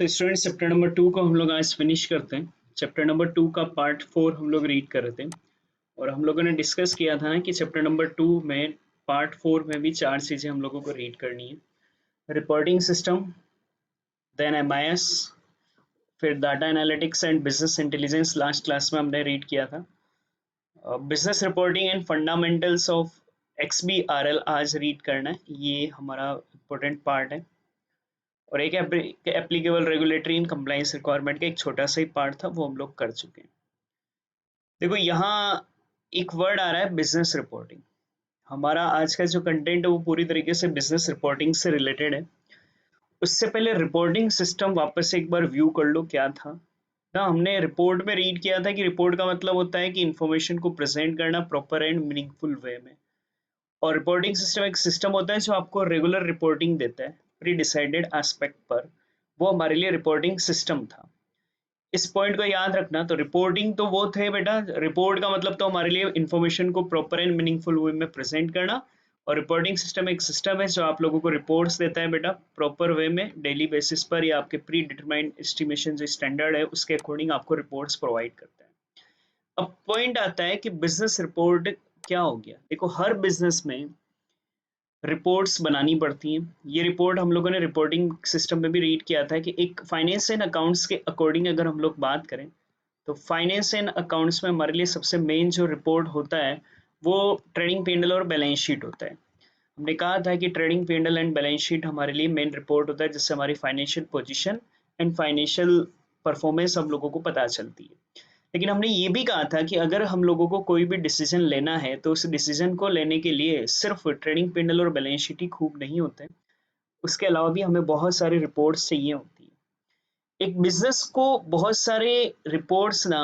तो student chapter number 2 को हम लोग आज फिनिश करते हैं। चैप्टर नंबर 2 का पार्ट 4 हम लोग रीड कर रहे थे और हम लोगों ने डिस्कस किया था ना कि चैप्टर नंबर 2 में पार्ट 4 में भी 4 चीज़ें हम लोगों को रीड करनी है। रिपोर्टिंग सिस्टम, देन एमआईएस, फिर data analytics and business intelligence last class में हमने रीड किया था। Business reporting and fundamentals of XBRL आज रीड करना है, ये हमारा इम्पोर्टेंट पार्ट है। और एक applicable regulatory in compliance requirement का एक छोटा सा ही पार्ट था, वो हम लोग कर चुके हैं। देखो यहाँ एक वर्ड आ रहा है बिजनेस रिपोर्टिंग। हमारा आज का जो कंटेंट है वो पूरी तरीके से बिजनेस रिपोर्टिंग से रिलेटेड है। उससे पहले रिपोर्टिंग सिस्टम वापस से एक बार व्यू कर लो क्या था ना। हमने रिपोर्ट में रीड किया था कि रिपोर्ट का मतलब होता है कि इंफॉर्मेशन को प्रेजेंट करना प्रॉपर एंड मीनिंगफुल वे में। और रिपोर्टिंग सिस्टम एक सिस्टम होता है जो आपको रेगुलर रिपोर्टिंग देता है प्री डिसाइडेड एस्पेक्ट पर। वो हमारे लिए रिपोर्टिंग सिस्टम था। इस पॉइंट को याद रखना। तो रिपोर्टिंग तो वो थे बेटा, रिपोर्ट का मतलब तो हमारे लिए इंफॉर्मेशन को प्रॉपर एंड मीनिंगफुल वे में प्रेजेंट करना। और रिपोर्टिंग सिस्टम एक सिस्टम है जो आप लोगों को रिपोर्ट्स देता है बेटा प्रॉपर वे में डेली बेसिस पर, या आपके प्री डिटरमाइंड एस्टिमेशन जो स्टैंडर्ड है उसके अकॉर्डिंग आपको रिपोर्ट्स प्रोवाइड करता है। अब पॉइंट आता है कि बिजनेस रिपोर्ट क्या हो गया। देखो हर बिजनेस में रिपोर्ट्स बनानी पड़ती हैं। ये रिपोर्ट हम लोगों ने रिपोर्टिंग सिस्टम में भी रीड किया था कि एक फाइनेंस एंड अकाउंट्स के अकॉर्डिंग अगर हम लोग बात करें तो फाइनेंस एंड अकाउंट्स में हमारे लिए सबसे मेन जो रिपोर्ट होता है वो ट्रेडिंग P&L और बैलेंस शीट होता है। हमने कहा था कि trading P&L and balance sheet हमारे लिए मेन रिपोर्ट होता है जिससे हमारी financial position and financial performance हम लोगों को पता चलती है। लेकिन हमने ये भी कहा था कि अगर हम लोगों को कोई भी डिसीजन लेना है तो उस डिसीजन को लेने के लिए सिर्फ ट्रेडिंग P&L और बैलेंस शीट ही खूब नहीं होते, उसके अलावा भी हमें बहुत सारी रिपोर्ट्स चाहिए होती है। एक बिजनेस को बहुत सारे रिपोर्ट्स ना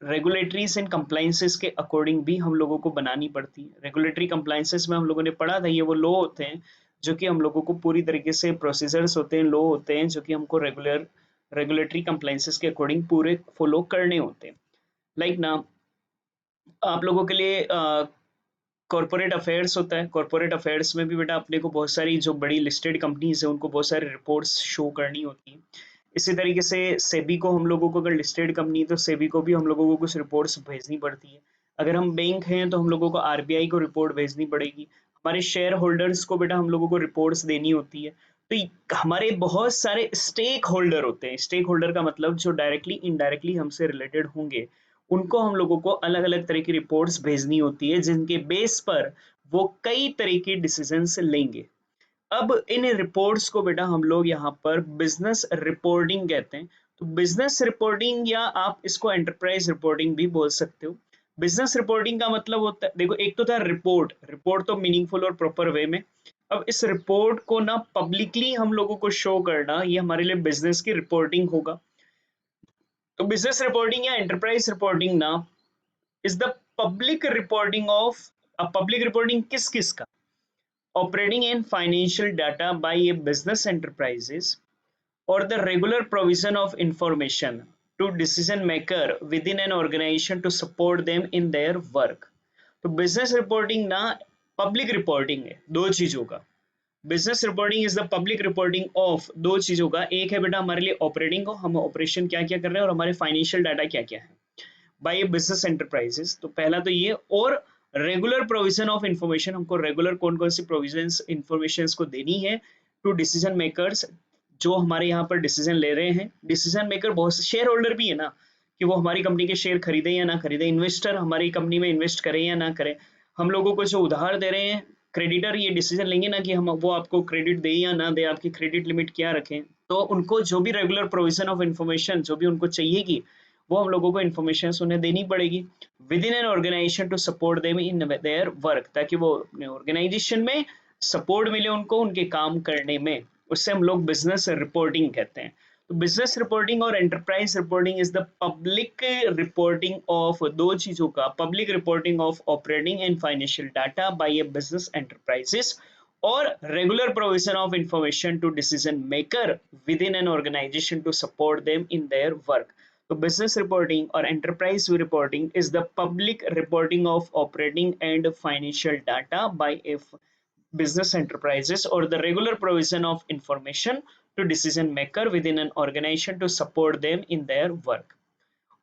रेगुलेटरीज एंड कंप्लाइंसेस के अकॉर्डिंग भी हम लोगों को बनानी पड़ती है। रेगुलेटरी कंप्लाइंसेस में हम लोगों ने पढ़ा था ये वो लॉ होते हैं जो कि हम लोगों को पूरी तरीके से प्रोसीजर्स होते हैं, लॉ होते हैं जो कि हमको रेगुलेटरी कंप्लाइंसेस के अकॉर्डिंग पूरे फॉलो करने होते हैं। लाइक ना आप लोगों के लिए कॉर्पोरेट अफेयर्स होता है। कॉर्पोरेट अफेयर्स में भी बेटा अपने को बहुत सारी जो बड़ी लिस्टेड कंपनीज है उनको बहुत सारी रिपोर्ट्स शो करनी होती है। इसी तरीके से सेबी को हम लोगों को, अगर लिस्टेड कंपनी तो सेबी को भी हम लोगों को कुछ रिपोर्ट्स भेजनी पड़ती है। अगर हम बैंक हैं तो हम लोगों को आरबीआई को रिपोर्ट भेजनी पड़ेगी। हमारे शेयर होल्डर्स को बेटा हम लोगों को रिपोर्ट्स देनी होती है। तो हमारे बहुत सारे स्टेक होल्डर होते हैं। स्टेक होल्डर का मतलब जो डायरेक्टली इनडायरेक्टली हमसे रिलेटेड होंगे, उनको हम लोगों को अलग अलग तरह की रिपोर्ट्स भेजनी होती है जिनके बेस पर वो कई तरह के डिसीजंस लेंगे। अब इन रिपोर्ट्स को बेटा हम लोग यहाँ पर बिजनेस रिपोर्टिंग कहते हैं। तो बिजनेस रिपोर्टिंग या आप इसको एंटरप्राइज रिपोर्टिंग भी बोल सकते हो। बिजनेस रिपोर्टिंग का मतलब होता है, देखो एक तो था रिपोर्ट, रिपोर्ट तो मीनिंगफुल और प्रॉपर वे में। अब इस रिपोर्ट को ना पब्लिकली हम लोगों को शो करना, ये हमारे लिए बिजनेस की रिपोर्टिंग होगा। तो बिजनेस रिपोर्टिंग या एंटरप्राइज रिपोर्टिंग ना is the public reporting of, public reporting किस किस का, operating and financial data by a business enterprises or the regular provision of information to decision maker within an organization to support them in their work। तो business reporting ना public reporting है दो चीजों का। Business reporting is the public reporting of दो चीजों का। एक है बेटा हमारे लिए ऑपरेटिंग को, हम ऑपरेशन क्या क्या कर रहे हैं और हमारे फाइनेंशियल डाटा क्या क्या है बाय बिजनेस एंटरप्राइजेस। तो पहला तो ये, और रेगुलर प्रोविजन ऑफ इंफॉर्मेशन, हमको रेगुलर कौन कौन सी प्रोविजंस इंफॉर्मेशन को देनी है टू डिसीजन मेकर्स जो हमारे यहाँ पर डिसीजन ले रहे हैं। डिसीजन मेकर बहुत से शेयर होल्डर भी है ना, कि वो हमारी कंपनी के शेयर खरीदे या ना खरीदे, इन्वेस्टर हमारी कंपनी में इन्वेस्ट करें या ना करें, हम लोगों को जो उधार दे रहे हैं क्रेडिटर ये डिसीजन लेंगे ना कि हम वो आपको क्रेडिट दे या ना दे, आपकी क्रेडिट लिमिट क्या रखें। तो उनको जो भी रेगुलर प्रोविजन ऑफ इंफॉर्मेशन जो भी उनको चाहिएगी वो हम लोगों को इन्फॉर्मेशन उन्हें देनी पड़ेगी within an organisation to support them in their work, ताकि वो अपने ऑर्गेनाइजेशन में सपोर्ट मिले उनको उनके काम करने में। उससे हम लोग बिजनेस रिपोर्टिंग कहते हैं। तो बिजनेस रिपोर्टिंग और enterprise reporting is the public reporting of दो चीजों का, public reporting of operating and financial data by a business enterprises or regular provision of information to decision maker within an organization to support them in their work। तो business reporting or enterprise reporting is the public reporting of operating and financial data by a business enterprises or the regular provision of information to decision maker within an organization to support them in their work.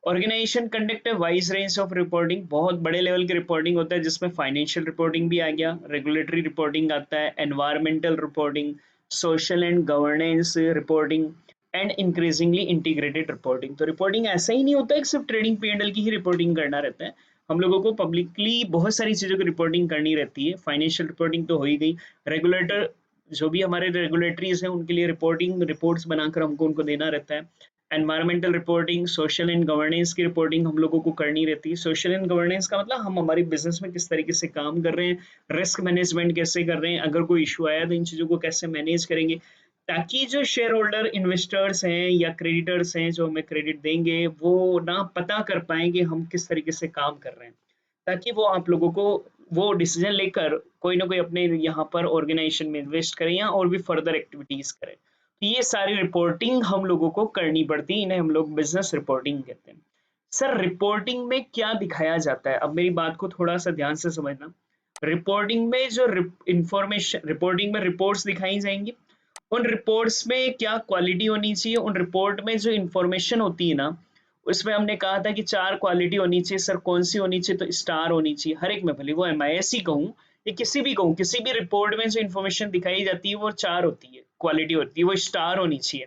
Organisation conduct है wide range of reporting, बहुत बड़े level की reporting होता है जिसमें financial reporting भी आ गया, regulatory reporting आता है, environmental reporting, social and governance reporting and increasingly integrated reporting. तो रिपोर्टिंग ऐसा ही नहीं होता है कि सिर्फ ट्रेडिंग P&L की ही रिपोर्टिंग करना रहता है, हम लोगों को पब्लिकली बहुत सारी चीज़ों की रिपोर्टिंग करनी रहती है। फाइनेंशियल रिपोर्टिंग तो हो ही गई, रेगुलेटर जो भी हमारे रेगुलेटरीज हैं उनके लिए रिपोर्टिंग रिपोर्ट्स बनाकर हमको उनको देना रहता है। Environmental reporting, social and governance की रिपोर्टिंग हम लोगों को करनी रहती है। सोशल एंड गवर्नेंस का मतलब हम हमारी बिजनेस में किस तरीके से काम कर रहे हैं, रिस्क मैनेजमेंट कैसे कर रहे हैं, अगर कोई इशू आया तो इन चीज़ों को कैसे मैनेज करेंगे, ताकि जो शेयर होल्डर इन्वेस्टर्स हैं या क्रेडिटर्स हैं जो हमें क्रेडिट देंगे वो ना पता कर पाएं कि हम किस तरीके से काम कर रहे हैं, ताकि वो आप लोगों को वो डिसीजन लेकर कोई ना कोई अपने यहाँ पर ऑर्गेनाइजेशन में इन्वेस्ट करें या और भी फर्दर एक्टिविटीज करें। तो ये सारी रिपोर्टिंग हम लोगों को करनी पड़ती है, इन्हें हम लोग बिजनेस रिपोर्टिंग कहते हैं। सर रिपोर्टिंग में क्या दिखाया जाता है, अब मेरी बात को थोड़ा सा ध्यान से समझना। रिपोर्टिंग में जो इंफॉर्मेशन, रिपोर्टिंग में रिपोर्ट्स दिखाई जाएंगी, उन रिपोर्ट्स में क्या क्वालिटी होनी चाहिए, उन रिपोर्ट में जो इंफॉर्मेशन होती है ना उसमें हमने कहा था कि 4 क्वालिटी होनी चाहिए। सर कौन सी होनी चाहिए, तो स्टार होनी चाहिए हर एक में, भले वो MIS ही कहूँ या किसी भी कहूँ, किसी भी रिपोर्ट में जो इन्फॉर्मेशन दिखाई जाती है वो 4 होती है, क्वालिटी होती है, वो स्टार होनी चाहिए,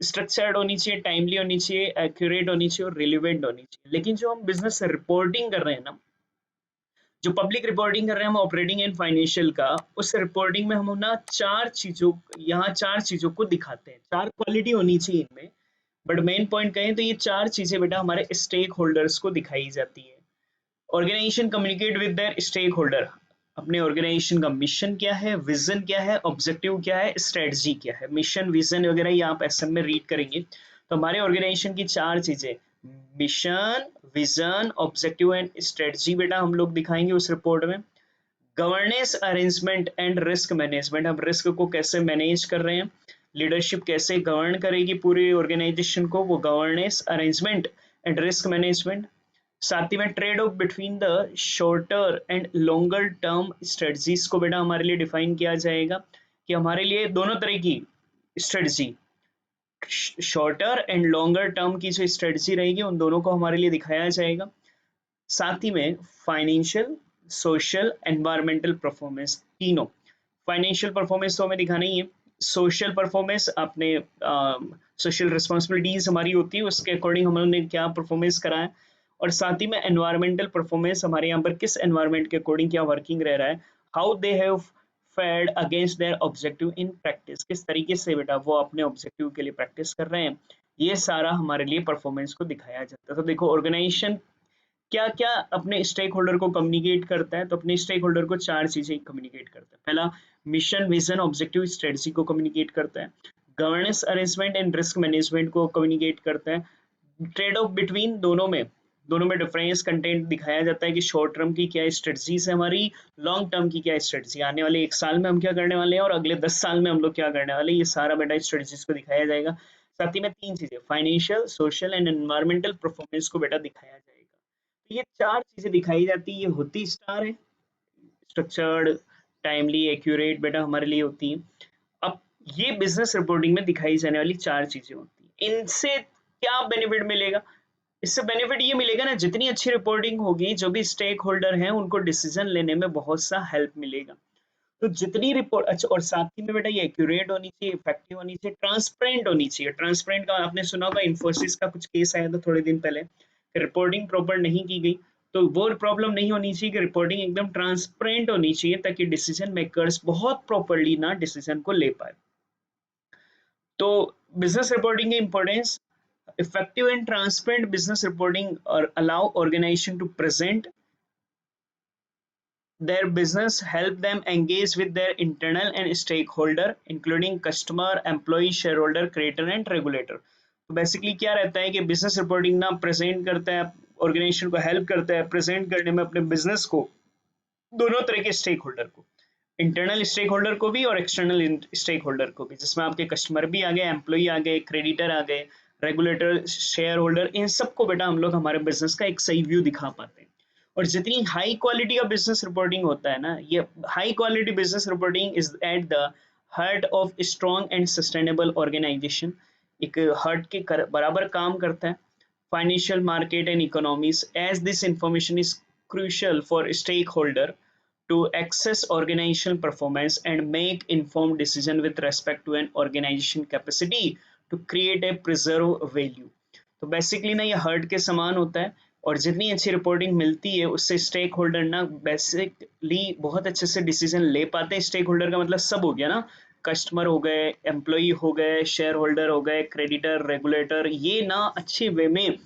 स्ट्रक्चर्ड होनी चाहिए, टाइमली होनी चाहिए, एक्यूरेट होनी चाहिए और रिलेवेंट होनी चाहिए। लेकिन जो हम बिजनेस रिपोर्टिंग कर रहे हैं ना, जो पब्लिक रिपोर्टिंग कर रहे हैं हम ऑपरेटिंग एंड फाइनेंशियल का, उस रिपोर्टिंग में हम ना 4 चीजों, यहाँ 4 चीजों को दिखाते हैं, 4 क्वालिटी होनी चाहिए इनमें। बट मेन पॉइंट कहें तो ये 4 चीजें बेटा हमारे स्टेक होल्डर्स को दिखाई जाती है। Organisation communicate with their stakeholder, अपने ऑर्गेनाइजेशन का मिशन क्या है, विजन क्या है, ऑब्जेक्टिव क्या है, स्ट्रेटजी क्या है। मिशन विजन वगैरह ये आप SM में रीड करेंगे। तो हमारे ऑर्गेनाइजेशन की 4 चीजें, mission, vision, objective and strategy बेटा हम लोग दिखाएंगे उस रिपोर्ट में। Governance, arrangement and risk management, हम रिस्क को कैसे मैनेज कर रहे हैं, लीडरशिप कैसे गवर्न करेगी पूरी ऑर्गेनाइजेशन को, वो governance, arrangement and risk management. साथ ही में trade off between the shorter and longer term strategies को बेटा हमारे लिए डिफाइन किया जाएगा कि हमारे लिए दोनों तरह की strategy, shorter and longer term की जो स्ट्रेटजी रहेगी उन दोनों को हमारे लिए दिखाया जाएगा। साथ ही में फाइनेंशियल, सोशल, एनवायरमेंटल परफॉर्मेंस, तीनों। फाइनेंशियल परफॉर्मेंस तो हमें दिखाना ही है, सोशल परफॉर्मेंस अपने सोशल रिस्पॉन्सिबिलिटीज हमारी होती है उसके अकॉर्डिंग हमने क्या परफॉर्मेंस करा है, और साथ ही में एनवायरमेंटल परफॉर्मेंस हमारे यहाँ पर किस एनवायरमेंट के अकॉर्डिंग क्या वर्किंग रह रहा है, how they have fared against their objective in practice, किस तरीके से बेटा वो अपने ऑब्जेक्टिव के लिए प्रैक्टिस कर रहे हैं, ये सारा हमारे लिए परफॉर्मेंस को दिखाया जाता है। तो देखो ऑर्गेनाइजेशन क्या क्या अपने स्टेक होल्डर को कम्युनिकेट करता है, तो अपने स्टेक होल्डर को 4 चीजें कम्युनिकेट करता है। पहला मिशन, विजन, ऑब्जेक्टिव, स्ट्रेटजी को कम्युनिकेट करता है। Governance, arrangement and risk management को कम्युनिकेट करता है। ट्रेड ऑफ बिटवीन, दोनों में डिफरेंस कंटेंट दिखाया जाता है कि शॉर्ट टर्म की क्या स्ट्रेटजीज है हमारी, लॉन्ग टर्म की क्या स्ट्रेटजी, आने वाले 1 साल में हम क्या करने वाले हैं और अगले 10 साल में हम लोग क्या करने वाले हैं, ये सारा बेटा स्ट्रेटजीज को दिखाया जाएगा। साथ ही में 3 चीजें, financial, social and environmental performance को बेटा दिखाया जाएगा। तो ये 4 चीजें दिखाई जाती है, ये होती स्टार है, स्ट्रक्चर्ड, टाइमली, एक्यूरेट बेटा हमारे लिए होती है। अब ये बिजनेस रिपोर्टिंग में दिखाई जाने वाली 4 चीजें होती है, इनसे क्या बेनिफिट मिलेगा, इससे बेनिफिट ये मिलेगा ना, जितनी अच्छी रिपोर्टिंग होगी जो भी स्टेक होल्डर हैं उनको डिसीजन लेने में बहुत सा हेल्प मिलेगा। तो जितनी रिपोर्ट अच्छा, और साथ ही में बेटा ये एक्यूरेट होनी चाहिए, इफेक्टिव होनी चाहिए, ट्रांसपेरेंट होनी चाहिए। ट्रांसपेरेंट का आपने सुना होगा, इन्फोसिस का कुछ केस आया था थोड़े दिन पहले, रिपोर्टिंग प्रॉपर नहीं की गई, तो वो प्रॉब्लम नहीं होनी चाहिए कि रिपोर्टिंग एकदम ट्रांसपेरेंट होनी चाहिए ताकि डिसीजन मेकर्स बहुत प्रॉपरली ना डिसीजन को ले पाए। तो बिजनेस रिपोर्टिंग की importance, effective and transparent business reporting or allow organization to present their business, help them engage with their internal and stakeholder including customer, employee, shareholder, creator and regulator। तो basically क्या रहता है कि business reporting ना present करता है, organisation को help करता है प्रेजेंट करने में अपने बिजनेस को दोनों तरह के स्टेक होल्डर को, इंटरनल स्टेक होल्डर को भी और एक्सटर्नल स्टेक होल्डर को भी, जिसमें आपके कस्टमर भी आ गए, एम्प्लॉई आ गए, क्रेडिटर आ गए, रेगुलेटर, शेयर होल्डर, इन सबको बेटा हम लोग हमारे बिजनेस का एक सही व्यू दिखा पाते हैं। और जितनी हाई क्वालिटी का बिजनेस रिपोर्टिंग होता है ना, ये high quality business reporting is at the heart of strong and sustainable organisation, एक हार्ट के बराबर काम करता है। Financial market and economies, as this information is crucial for stakeholder to access organizational performance and make informed decision with respect to an organization capacity to create a preserve value। तो basically ना ये hurt के समान होता है, और जितनी अच्छी रिपोर्टिंग मिलती है उससे स्टेक होल्डर ना बेसिकली बहुत अच्छे से डिसीजन ले पाते हैं। स्टेक होल्डर का मतलब सब हो गया ना, कस्टमर हो गए, एम्प्लॉई हो गए, शेयर होल्डर हो गए, क्रेडिटर, रेगुलेटर, ये ना अच्छे वे में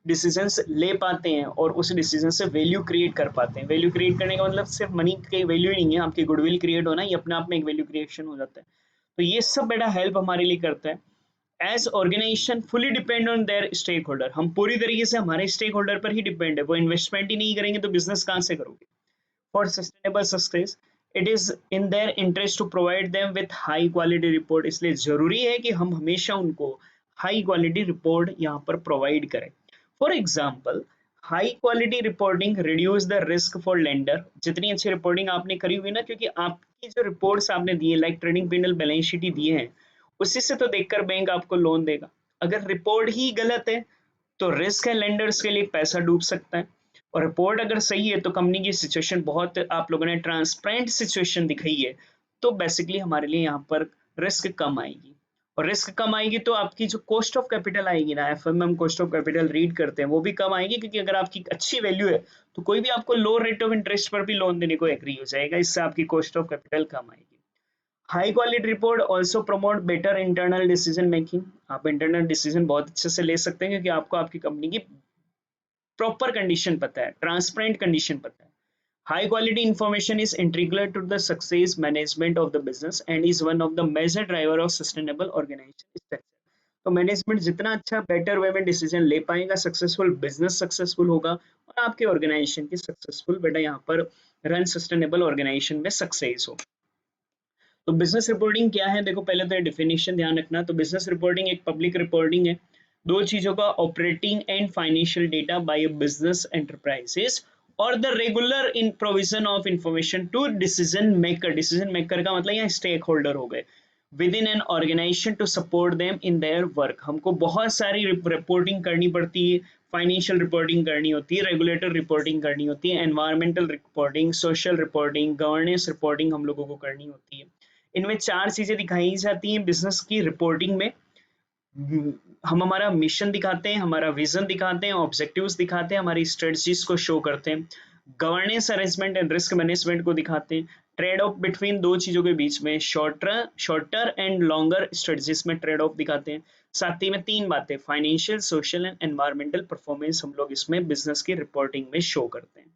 डिसीजंस ले पाते हैं और उस डिसीजन से वैल्यू क्रिएट कर पाते हैं। वैल्यू क्रिएट करने का मतलब सिर्फ मनी की वैल्यू ही नहीं है, आपकी गुडविल क्रिएट होना ये अपने आप में एक वैल्यू क्रिएशन हो जाता है। तो ये सब बड़ा हेल्प हमारे लिए करता है। As organisation fully depend on their stakeholder, हम पूरी तरीके से हमारे स्टेक होल्डर पर ही डिपेंड है। वो इन्वेस्टमेंट ही नहीं करेंगे तो बिजनेस कहाँ से करोगे। For sustainable success it is in their interest to provide them with high quality report, इसलिए जरूरी है कि हम हमेशा उनको हाई क्वालिटी रिपोर्ट यहाँ पर प्रोवाइड करें। For example, high quality reporting reduce the risk for lender. जितनी अच्छी रिपोर्टिंग आपने करी हुई ना, क्योंकि आपकी जो रिपोर्ट्स आपने दी है, लाइक ट्रेडिंग पिनल बैलेंस शीट ही दिए हैं, उसी से तो देखकर बैंक आपको लोन देगा। अगर रिपोर्ट ही गलत है तो रिस्क है लेंडर्स के लिए, पैसा डूब सकता है। और रिपोर्ट अगर सही है तो कंपनी की सिचुएशन बहुत, आप लोगों ने ट्रांसपेरेंट सिचुएशन दिखाई है, तो बेसिकली हमारे लिए यहाँ पर रिस्क कम आएगी। और रिस्क कम आएगी तो आपकी जो कॉस्ट ऑफ कैपिटल आएगी ना, एफएमएम कॉस्ट ऑफ कैपिटल रीड करते हैं, वो भी कम आएगी, क्योंकि अगर आपकी अच्छी वैल्यू है तो कोई भी आपको लो रेट ऑफ इंटरेस्ट पर भी लोन देने को एग्री हो जाएगा, इससे आपकी कॉस्ट ऑफ कैपिटल कम आएगी। High quality report also promote better internal decision making, आप इंटरनल डिसीजन बहुत अच्छे से ले सकते हैं, क्योंकि आपको आपकी कंपनी की प्रॉपर कंडीशन पता है, ट्रांसपेरेंट कंडीशन पता है। High quality information is integral to the success management of the business and is one of the major driver of sustainable organization structure। तो मैनेजमेंट जितना अच्छा बेटर वे में decision ले पाएगा, सक्सेसफुल बिजनेस सक्सेसफुल होगा और आपके ऑर्गेनाइजेशन की सक्सेसफुल बेटा यहाँ पर रन सस्टेनेबल ऑर्गेनाइजेशन में सक्सेस हो। तो बिजनेस रिपोर्टिंग क्या है, देखो पहले तो डेफिनेशन ध्यान रखना। तो बिजनेस रिपोर्टिंग एक पब्लिक रिपोर्टिंग है दो चीजों का, operating and financial data by business enterprises और the regular in provision of information to decision maker. Decision maker का मतलब यहाँ स्टेक होल्डर हो गए within an organisation to support them in their work. हमको बहुत सारी रिपोर्टिंग करनी पड़ती है, फाइनेंशियल रिपोर्टिंग करनी होती है, रेगुलेटर रिपोर्टिंग करनी होती है, environmental reporting, social reporting, governance reporting हम लोगों को करनी होती है। इनमें चार चीजें दिखाई जाती हैं बिजनेस की रिपोर्टिंग में। हम हमारा मिशन दिखाते हैं, हमारा विजन दिखाते हैं, ऑब्जेक्टिव्स दिखाते हैं, हमारी स्ट्रेटजीज को शो करते हैं, governance arrangement and risk management को दिखाते हैं, ट्रेड ऑफ बिटवीन दो चीजों के बीच में शॉर्टर एंड लॉन्गर स्ट्रेटजीज में ट्रेड ऑफ दिखाते हैं। साथ ही में तीन बातें, financial, social and environmental performance, हम लोग इसमें बिजनेस की रिपोर्टिंग में शो करते हैं।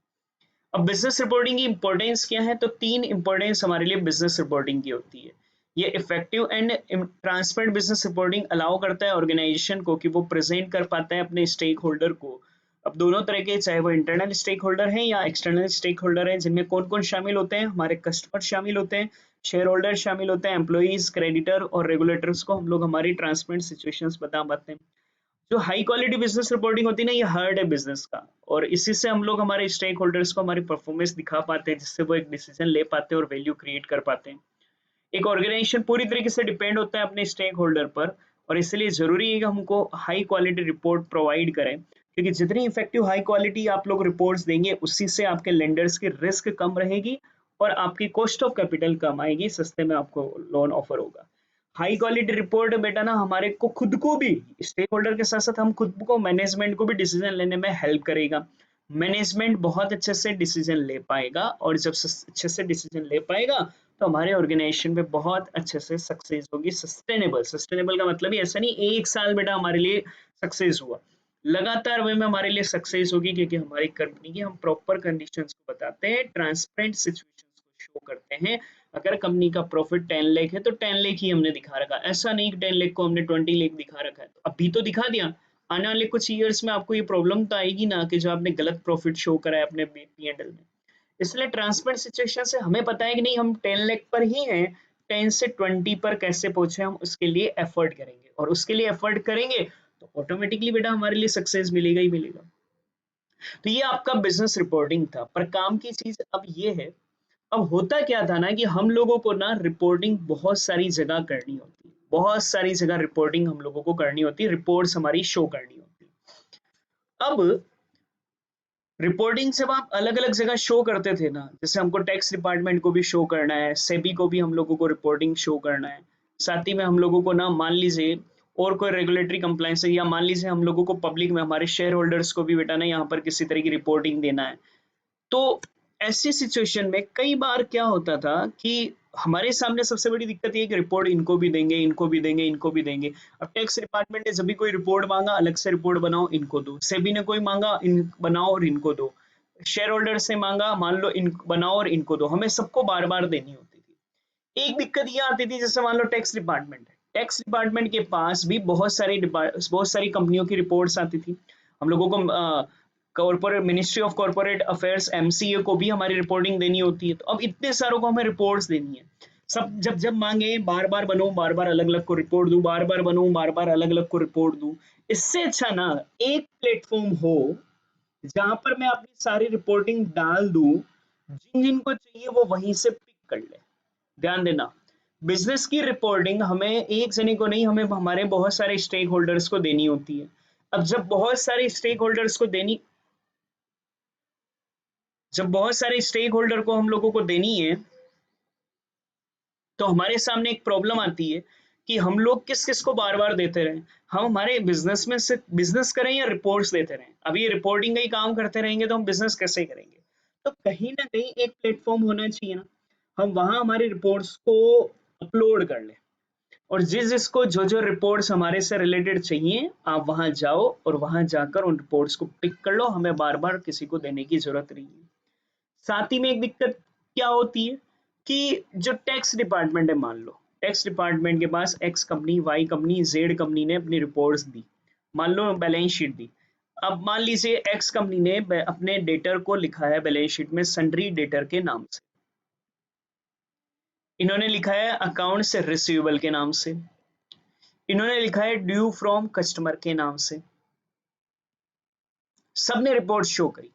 अब बिजनेस रिपोर्टिंग की इंपॉर्टेंस क्या है, तो तीन इंपॉर्टेंस हमारे लिए बिजनेस रिपोर्टिंग की होती है। ये effective and transparent business reporting allow करता है ऑर्गेनाइजेशन को कि वो प्रेजेंट कर पाता है अपने स्टेक होल्डर को। अब दोनों तरह के, चाहे वो इंटरनल स्टेक होल्डर हैं या एक्सटर्नल स्टेक होल्डर हैं, जिनमें कौन कौन शामिल होते हैं, हमारे कस्टमर शामिल होते हैं, शेयर होल्डर शामिल होते हैं, एम्प्लॉइज, क्रेडिटर और रेगुलेटर्स को हम लोग हमारी ट्रांसपेरेंट सिचुएशंस बता पाते हैं। जो हाई क्वालिटी बिजनेस रिपोर्टिंग होती है ना, ये हार्ड है बिजनेस का, और इसी से हम लोग हमारे स्टेक होल्डर्स को हमारी परफॉर्मेंस दिखा पाते हैं, जिससे वो एक डिसीजन ले पाते हैं और वैल्यू क्रिएट कर पाते हैं। एक ऑर्गेनाइजेशन पूरी तरीके से डिपेंड होता है अपने स्टेक होल्डर पर, और इसलिए जरूरी है कि हमको हाई क्वालिटी रिपोर्ट प्रोवाइड करें, क्योंकि जितनी इफेक्टिव हाई क्वालिटी आप लोग रिपोर्ट्स देंगे, उसी से आपके लेंडर्स की रिस्क कम रहेगी और आपकी कॉस्ट ऑफ कैपिटल कम आएगी, सस्ते में आपको लोन ऑफर होगा। हाई क्वालिटी रिपोर्ट बेटा ना हमारे को खुद को भी, स्टेक होल्डर के साथ साथ हम खुद को, मैनेजमेंट को भी डिसीजन लेने में हेल्प करेगा। मैनेजमेंट बहुत अच्छे से डिसीजन ले पाएगा, और जब अच्छे से डिसीजन ले पाएगा तो हमारे ऑर्गेनाइजेशन में बहुत अच्छे से सक्सेस होगी। सस्टेनेबल, सस्टेनेबल का मतलब ही ऐसा नहीं एक साल बेटा हमारे लिए सक्सेस हुआ, लगातार वे में हमारे लिए सक्सेस होगी, क्योंकि हमारी कंपनी की हम प्रॉपर कंडीशंस को बताते हैं, ट्रांसपेरेंट सिचुएशंस को शो करते हैं। अगर कंपनी का प्रॉफिट 10 लाख है तो 10 लाख ही हमने दिखा रखा, ऐसा नहीं कि 10 लाख को हमने 20 लाख दिखा रखा है, तो अभी तो दिखा दिया, आने वाले कुछ ईयर्स में आपको ये प्रॉब्लम तो आएगी ना कि जो आपने गलत प्रॉफिट शो करा है अपने P&L में। इसलिए ट्रांसपेरेंट सिचुएशन से हमें पता है कि नहीं हम 10 लाख पर ही हैं, 10 से 20 पर कैसे पहुंचे, हम उसके लिए एफर्ट करेंगे, और उसके लिए एफर्ट करेंगे तो ऑटोमेटिकली बेटा हमारे लिए सक्सेस मिलेगा ही मिलेगा। तो ये आपका बिजनेस रिपोर्टिंग था, पर काम की चीज अब ये है अब होता क्या था ना कि हम लोगों को ना रिपोर्टिंग बहुत सारी जगह करनी होती है, बहुत सारी जगह रिपोर्टिंग हम लोगों को करनी होती है, रिपोर्ट्स हमारी शो करनी होती है। अब रिपोर्टिंग जब आप अलग अलग जगह शो करते थे ना, जैसे हमको टैक्स डिपार्टमेंट को भी शो करना है, सेबी को भी हम लोगों को रिपोर्टिंग शो करना है, साथ ही में हम लोगों को ना मान लीजिए और कोई रेगुलेटरी कंप्लायंस है, या मान लीजिए हम लोगों को पब्लिक में हमारे शेयर होल्डर्स को भी बेटा ना यहाँ पर किसी तरह की रिपोर्टिंग देना है। तो ऐसी सिचुएशन में कई बार क्या होता था कि हमारे सामने सबसे बड़ी दिक्कत ये है कि रिपोर्ट इनको भी देंगे, इनको भी देंगे, इनको भी देंगे। अब टैक्स डिपार्टमेंट ने जब भी कोई रिपोर्ट मांगा, अलग से रिपोर्ट बनाओ, इनको दो। सेबी ने कोई मांगा, इन बनाओ और इनको दो। शेयर होल्डर से मांगा, मान लो इन बनाओ और इनको दो। हमें सबको बार बार देनी होती थी। एक दिक्कत ये आती थी, जैसे मान लो टैक्स डिपार्टमेंट है, टैक्स डिपार्टमेंट के पास भी बहुत सारी कंपनियों की रिपोर्ट्स आती थी। हम लोगों को corporate ministry of corporate affairs MCA को भी हमारी रिपोर्टिंग देनी होती है। तो अब इतने सारों को हमें रिपोर्ट्स देनी है, सब जब जब मांगे बार बार बनो, बार बार अलग अलग को रिपोर्ट दूं, बार बार बनो, बार बार अलग अलग को रिपोर्ट दूं। इससे अच्छा ना एक प्लेटफॉर्म हो जहां पर मैं अपनी सारी रिपोर्टिंग डाल दूं, जिन जिन को चाहिए वो वहीं से पिक कर ले। ध्यान देना, बिजनेस की रिपोर्टिंग हमें एक जने को नहीं, हमें हमारे बहुत सारे स्टेक होल्डर्स को देनी होती है। अब जब बहुत सारे स्टेक होल्डर को हम लोगों को देनी है, तो हमारे सामने एक प्रॉब्लम आती है कि हम लोग किस किस को बार बार देते रहें। हम हमारे बिजनेस में से बिजनेस करें या रिपोर्ट्स देते रहें। अभी ये रिपोर्टिंग का ही काम करते रहेंगे तो हम बिजनेस कैसे करेंगे। तो कहीं ना कहीं एक प्लेटफॉर्म होना चाहिए ना, हम वहां हमारी रिपोर्ट्स को अपलोड कर लें, और जिस जिसको जो जो रिपोर्ट्स हमारे से रिलेटेड चाहिए, आप वहां जाओ और वहां जाकर उन रिपोर्ट्स को पिक कर लो। हमें बार बार किसी को देने की जरूरत नहीं है। साथ ही में एक दिक्कत क्या होती है कि जो टैक्स डिपार्टमेंट है, मान लो टैक्स डिपार्टमेंट के पास X company, Y company, Z company ने अपनी रिपोर्ट्स दी, मान लो बैलेंस शीट दी। अब मान लीजिए एक्स कंपनी ने अपने डेटर को लिखा है बैलेंस शीट में सन्ड्री डेटर के नाम से, इन्होंने लिखा है अकाउंट्स रिसीवेबल के नाम से, इन्होंने लिखा है ड्यू फ्रॉम कस्टमर के नाम से। सबने रिपोर्ट शो करी,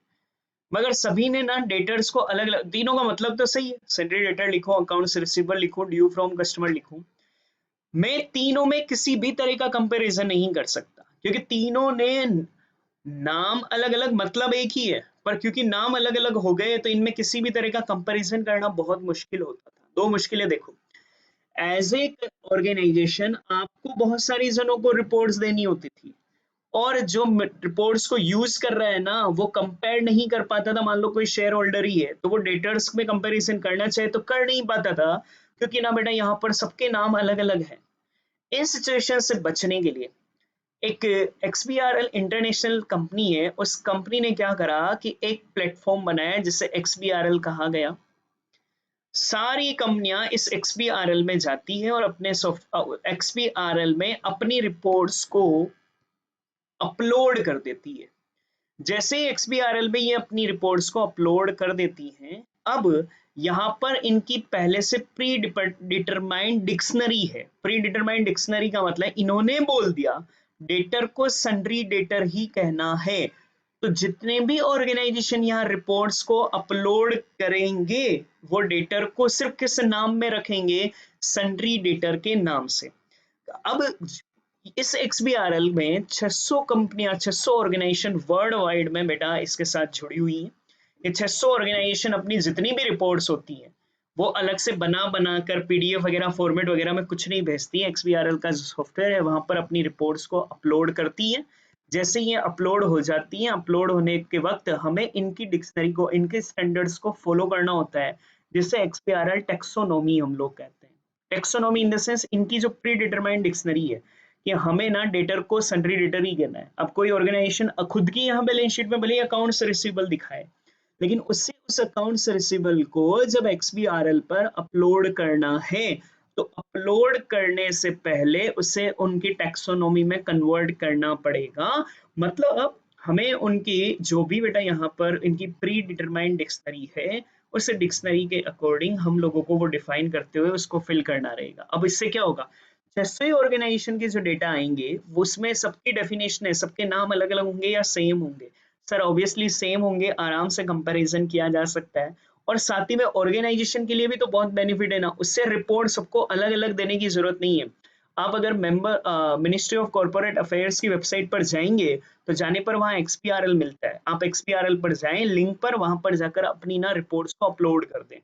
मगर सभी ने ना डेटर्स को अलग अलग, तीनों का मतलब तो सही है, सन्ड्री डेटर लिखो, अकाउंट्स रिसीवेबल लिखो, ड्यू फ्रॉम कस्टमर लिखो। मैं तीनों में किसी भी तरह का कंपैरिजन नहीं कर सकता, क्योंकि तीनों ने नाम अलग अलग, मतलब एक ही है, पर क्योंकि नाम अलग अलग हो गए तो इनमें किसी भी तरह का कंपैरिजन करना बहुत मुश्किल होता था। दो मुश्किलें देखो, एज ए ऑर्गेनाइजेशन आपको बहुत सारी जनों को रिपोर्ट्स देनी होती थी, और जो रिपोर्ट्स को यूज कर रहा है ना वो कंपेयर नहीं कर पाता था। मान लो कोई शेयर होल्डर ही है तो वो डेटर्स में कंपैरिजन करना चाहे तो कर नहीं पाता था, क्योंकि ना बेटा यहाँ पर सबके नाम अलग अलग है। इस सिचुएशन से बचने के लिए एक XBRL इंटरनेशनल कंपनी है, उस कंपनी ने क्या करा कि एक प्लेटफॉर्म बनाया जिसे XBRL कहा गया। सारी कंपनियां इस XBRL में जाती है और अपने XBRL में अपनी रिपोर्ट्स को अपलोड कर देती है। जैसे ही XBRL में ये अपनी रिपोर्ट्स को अपलोड कर देती हैं, अब यहाँ पर इनकी पहले से प्री डिटरमाइंड डिक्शनरी है। प्री डिटरमाइंड डिक्शनरी का मतलब इन्होंने बोल दिया डेटर को सन्ड्री डेटर ही कहना है, तो जितने भी ऑर्गेनाइजेशन यहाँ रिपोर्ट्स को अपलोड करेंगे वो डेटर को सिर्फ किस नाम में रखेंगे, सन्ड्री डेटर के नाम से। अब इस XBRL में 600 कंपनियां, 600 ऑर्गेनाइजेशन वर्ल्ड वाइड में बेटा इसके साथ जुड़ी हुई हैं। ये 600 ऑर्गेनाइजेशन अपनी जितनी भी रिपोर्ट्स होती हैं वो अलग से बना बना कर PDF वगैरह फॉर्मेट वगैरह में कुछ नहीं भेजती है। XBRL का जो सॉफ्टवेयर है वहां पर अपनी रिपोर्ट्स को अपलोड करती है। जैसे ये अपलोड हो जाती है, अपलोड होने के वक्त हमें इनकी डिक्शनरी को, इनके स्टैंडर्ड्स को फॉलो करना होता है, जिसे XBRL टेक्सोनोमी हम लोग कहते हैं। टेक्सोनोमी इन द सेंस इनकी जो प्री डिटरमाइंड डिक्शनरी है कि हमें ना डेटर को सन्ड्री डेटर ही कहना है। अब कोई ऑर्गेनाइजेशन खुद की यहाँ बैलेंस शीट में भले अकाउंट्स रिसीवेबल दिखाए, लेकिन उससे उस अकाउंट्स रिसीवेबल को जब XBRL पर अपलोड करना है तो अपलोड करने से पहले उसे उनकी टैक्सोनॉमी में कन्वर्ट करना पड़ेगा। मतलब अब हमें उनकी जो भी बेटा यहाँ पर इनकी प्री डिटरमाइंड डिक्शनरी है, उस डिक्शनरी के अकॉर्डिंग हम लोगों को वो डिफाइन करते हुए उसको फिल करना रहेगा। अब इससे क्या होगा, जैसे ऑर्गेनाइजेशन के जो डेटा आएंगे उसमें सबकी डेफिनेशन है, सबके नाम अलग अलग होंगे या सेम होंगे। सर ऑब्वियसली सेम होंगे, आराम से कंपैरिजन किया जा सकता है। और साथ ही में ऑर्गेनाइजेशन के लिए भी तो बहुत बेनिफिट है ना, उससे रिपोर्ट सबको अलग अलग देने की जरूरत नहीं है। आप अगर member ministry of corporate affairs की वेबसाइट पर जाएंगे तो जाने पर वहाँ XBRL मिलता है, आप XBRL पर जाएं लिंक पर, वहां पर जाकर अपनी ना रिपोर्ट्स को अपलोड कर दें।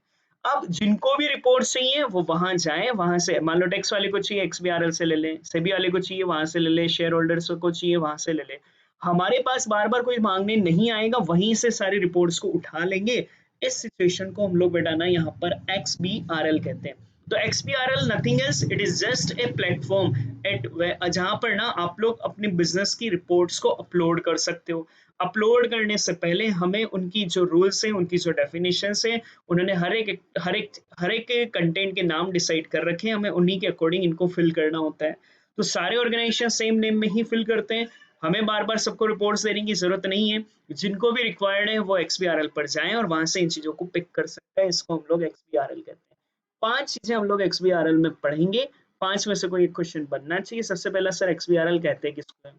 अब जिनको भी रिपोर्ट चाहिए वो वहां जाएं, वहां से मान लो टैक्स वाले को चाहिए XBRL से ले लें, सेबी वाले को चाहिए वहां से ले लें, शेयर होल्डर्स को चाहिए वहां से ले लें। हमारे पास बार बार कोई मांगने नहीं आएगा, वहीं से सारी रिपोर्ट्स को उठा लेंगे। इस सिचुएशन को हम लोग बेटा ना यहाँ पर XBRL कहते हैं। तो XBRL nothing else, it is just a platform eight जहां पर ना आप लोग अपने बिजनेस की रिपोर्ट्स को अपलोड कर सकते हो। अपलोड करने से पहले हमें उनकी जो रूल्स हैं, उनकी जो डेफिनेशन है, उन्होंने हर एक कंटेंट के नाम डिसाइड कर रखे हैं, हमें उन्हीं के अकॉर्डिंग इनको फिल करना होता है। तो सारे ऑर्गेनाइजेशन सेम नेम में ही फिल करते हैं, हमें बार बार सबको रिपोर्ट्स देने की जरूरत नहीं है। जिनको भी रिक्वायर्ड है वो XBRL पर जाएं और वहां से इन चीजों को पिक कर सकते हैं, इसको हम लोग XBRL कहते हैं। 5 चीजें हम लोग XBRL में पढ़ेंगे, 5 में से कोई एक क्वेश्चन बनना चाहिए। सबसे पहला सर XBRL कहते हैं किसको है?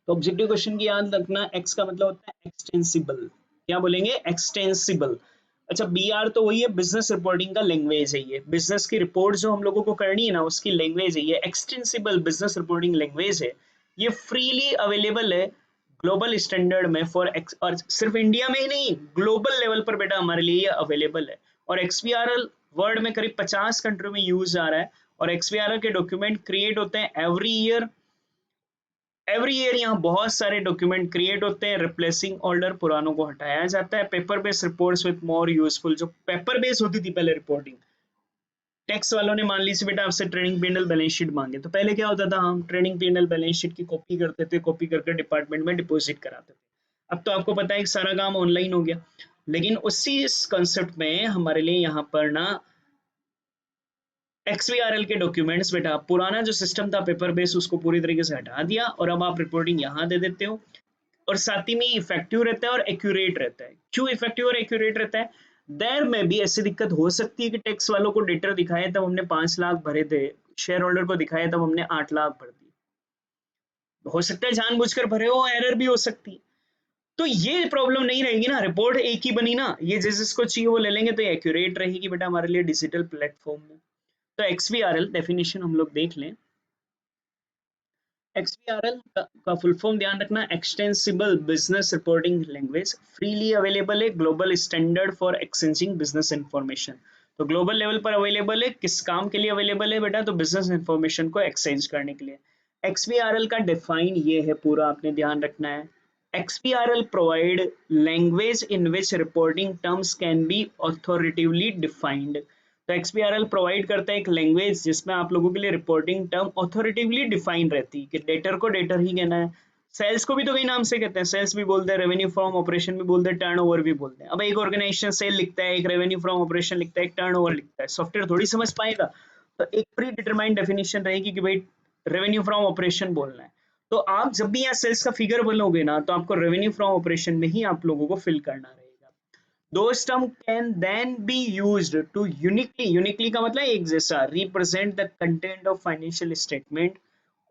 तो ऑब्जेक्टिव क्वेश्चन की याद रखना, एक्स का मतलब होता है एक्सटेंसिबल। क्या बोलेंगे? एक्सटेंसिबल। अच्छा, BR तो वही है, बिजनेस रिपोर्टिंग का लैंग्वेज है, ये बिजनेस की रिपोर्ट जो हम लोगों को करनी है ना उसकी लैंग्वेज है ये, एक्सटेंसिबल बिजनेस रिपोर्टिंग लैंग्वेज है। ये फ्रीली अवेलेबल है ग्लोबल स्टैंडर्ड में फॉर और सिर्फ इंडिया में ही नहीं, ग्लोबल लेवल पर बेटा हमारे लिए ये अवेलेबल है। और XBRL वर्ल्ड में करीब 50 कंट्री में यूज आ रहा है। और XBRL के डॉक्यूमेंट क्रिएट होते हैं एवरी ईयर यहाँ बहुत सारे डॉक्यूमेंट क्रिएट होते हैं, रिप्लेसिंग ऑर्डर, पुरानों को हटाया जाता है, paper based reports with more useful. जो पेपर बेस्ड होती थी पहले रिपोर्टिंग, टैक्स वालों ने मान लीजिए बेटा आपसे ट्रेडिंग P&L बैलेंस शीट मांगे, तो पहले क्या होता था, हम ट्रेडिंग P&L बैलेंस शीट की कॉपी करते थे, कॉपी करके डिपार्टमेंट में डिपॉजिट कराते थे। अब तो आपको पता है कि सारा काम ऑनलाइन हो गया, लेकिन उसी कंसेप्ट में हमारे लिए यहाँ पर ना XBRL के डॉक्यूमेंट्स बेटा, पुराना जो सिस्टम था पेपर बेस उसको पूरी तरीके से हटा दिया और अब आप रिपोर्टिंग यहाँ दे देते हो। और साथ ही में इफेक्टिव रहता है और एक्यूरेट रहता है। क्यों इफेक्टिव और एक्यूरेट रहता है? देर में भी ऐसी दिक्कत हो सकती है कि टैक्स वालों को डेटर दिखाए तब हमने 5 लाख भरे थे, शेयर होल्डर को दिखाए तब हमने 8 लाख भर दिए, हो सकता है जानबूझकर भरे हो, एरर भी हो सकती है। तो ये प्रॉब्लम नहीं रहेगी ना, रिपोर्ट एक ही बनी ना, ये जिस जिसको चाहिए वो ले लेंगे, तो ये एक्यूरेट रहेगी बेटा हमारे लिए डिजिटल प्लेटफॉर्म में। तो XBRL डेफिनेशन हम लोग देख लें। XBRL का फुल फॉर्म ध्यान रखना, extensible business reporting language, freely available है, global standard for exchanging business information. तो ग्लोबल लेवल पर अवेलेबल है, किस काम के लिए अवेलेबल है बेटा? तो बिजनेस इंफॉर्मेशन को एक्सचेंज करने के लिए। XBRL का डिफाइन ये है, पूरा आपने ध्यान रखना है। XBRL provide language in which reporting terms can be authoritatively defined। तो XBRL प्रोवाइड करता है एक लैंग्वेज जिसमें आप लोगों के लिए रिपोर्टिंग टर्म ऑथोरिटेटिवली डिफाइन रहती है, कि डेटर को डेटर ही कहना है। सेल्स को भी तो कई नाम से कहते हैं, सेल्स भी बोलते हैं, रेवेन्यू फ्रॉम ऑपरेशन भी बोलते हैं, टर्नओवर भी बोलते हैं। अब एक ऑर्गेनाइजेशन सेल लिखता है, एक रेवेन्यू फ्रॉम ऑपरेशन लिखता है, एक टर्नओवर लिखता है, सॉफ्टवेयर थोड़ी समझ पाएगा। तो एक प्री डिटरमाइंड डेफिनेशन रहेगी कि भाई रेवेन्यू फ्रॉम ऑपरेशन बोलना है। तो आप जब भी यहाँ सेल्स का फिगर बोलोगे ना, तो आपको रेवेन्यू फ्रॉम ऑपरेशन में ही आप लोगों को फिल करना रहेगा। Those terms can then be used to uniquely का मतलब एक जैसा, represent the content of financial statement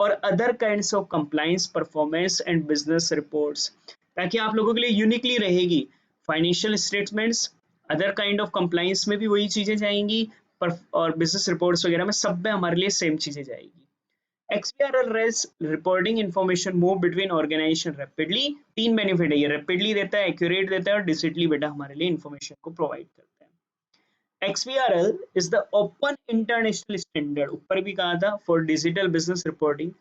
और other kinds of compliance, performance and business reports, ताकि आप लोगों के लिए यूनिकली रहेगी। Financial statements, other kind of compliance में भी वही चीजें जाएंगी, और बिजनेस रिपोर्ट्स वगैरह में सब में हमारे लिए सेम चीजें जाएगी। XBRL race reporting information move between organisation rapidly. 3 benefit है ये, रैपिडली देता है, एक्यूरेट देता है और डिजिटली बेटा हमारे लिए इन्फॉर्मेशन को प्रोवाइड करता है। XBRL is the open international standard, ऊपर भी कहा था, for digital business reporting,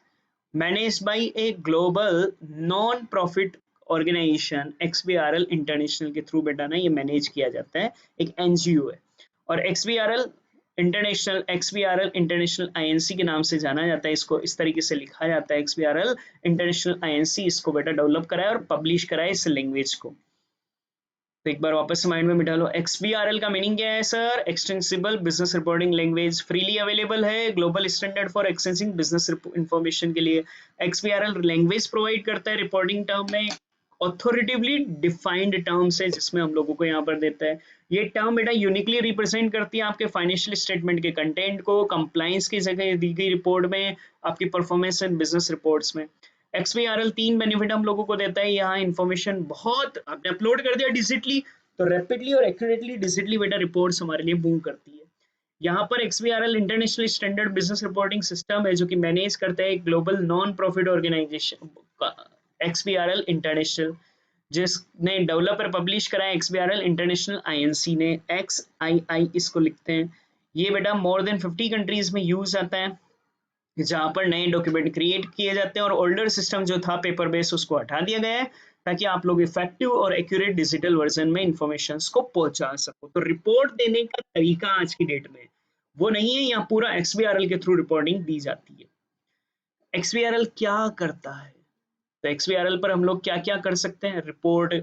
managed by a global non profit organisation. XBRL international के थ्रू बेटा ना ये मैनेज किया जाता है, एक NGO है। और XBRL इंटरनेशनल INC के नाम से जाना जाता है, इसको इस तरीके से लिखा जाता है, XBRL इंटरनेशनल INC, इसको बेटा डेवलप कराया और पब्लिश कराया इस लैंग्वेज को। तो एक बार वापस माइंड में बिठा लो, XBRL का मीनिंग क्या है sir? Extensible business reporting language, freely available है, global standard for exchanging business information के लिए। XBRL लैंग्वेज प्रोवाइड करता है रिपोर्टिंग टर्म में, ऑथोरिटेटिवली डिफाइंड टर्म्स है जिसमें हम लोगों को यहाँ पर देता है। ये टर्म बेटा यूनिकली रिप्रेजेंट करती है आपके फाइनेंशियल स्टेटमेंट के कंटेंट को, कंप्लाइंस की जगह दी गई रिपोर्ट में, आपकी परफॉर्मेंस एंड बिजनेस रिपोर्ट्स में। XBRL 3 बेनिफिट हम लोगों को देता है, यहाँ इन्फॉर्मेशन बहुत आपने अपलोड कर दिया डिजिटली, तो रैपिडली और एक्यूरेटली डिजिटली बेटा रिपोर्ट्स हमारे लिए मूव करती है। यहाँ पर XBRL international standard business reporting system है जो कि मैनेज करता है एक global non profit organisation XBRL international, जिसने डेवलपर पब्लिश करा है XBRL इंटरनेशनल INC ने, XII इसको लिखते हैं। ये बेटा मोर देन 50 कंट्रीज में यूज आता है, जहां पर नए डॉक्यूमेंट क्रिएट किए जाते हैं और ओल्डर सिस्टम जो था पेपर बेस उसको हटा दिया गया है ताकि आप लोग इफेक्टिव और एक्यूरेट डिजिटल वर्जन में इंफॉर्मेशन को पहुंचा सको। तो रिपोर्ट देने का तरीका आज की डेट में वो नहीं है, यहाँ पूरा XBRL के थ्रू रिपोर्टिंग दी जाती है। XBRL क्या करता है? तो XBRL पर हम लोग क्या क्या कर सकते हैं? रिपोर्ट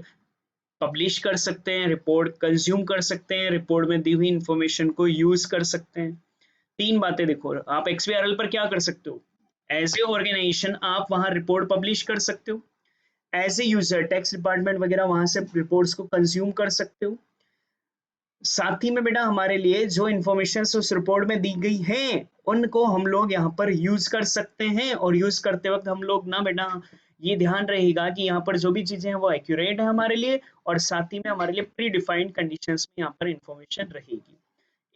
पब्लिश कर सकते हैं, रिपोर्ट कंज्यूम कर सकते हैं, रिपोर्ट में दी हुई इंफॉर्मेशन को यूज कर सकते हैं। तीन बातें देखो, आप XBRL पर क्या कर सकते हो? एज ए ऑर्गेनाइजेशन आप वहां रिपोर्ट पब्लिश कर सकते हो, as a user tax department वगैरह वहां से रिपोर्ट्स को कंज्यूम कर सकते हो। साथ ही में बेटा हमारे लिए जो इंफॉर्मेशन उस रिपोर्ट में दी गई है उनको हम लोग यहाँ पर यूज कर सकते हैं, और यूज करते वक्त हम लोग ना बेटा ये ध्यान रहेगा कि यहाँ पर जो भी चीजें हैं वो एक्यूरेट है हमारे लिए, और साथ ही में हमारे लिए प्री डिफाइंड कंडीशंस में यहाँ पर इंफॉर्मेशन रहेगी।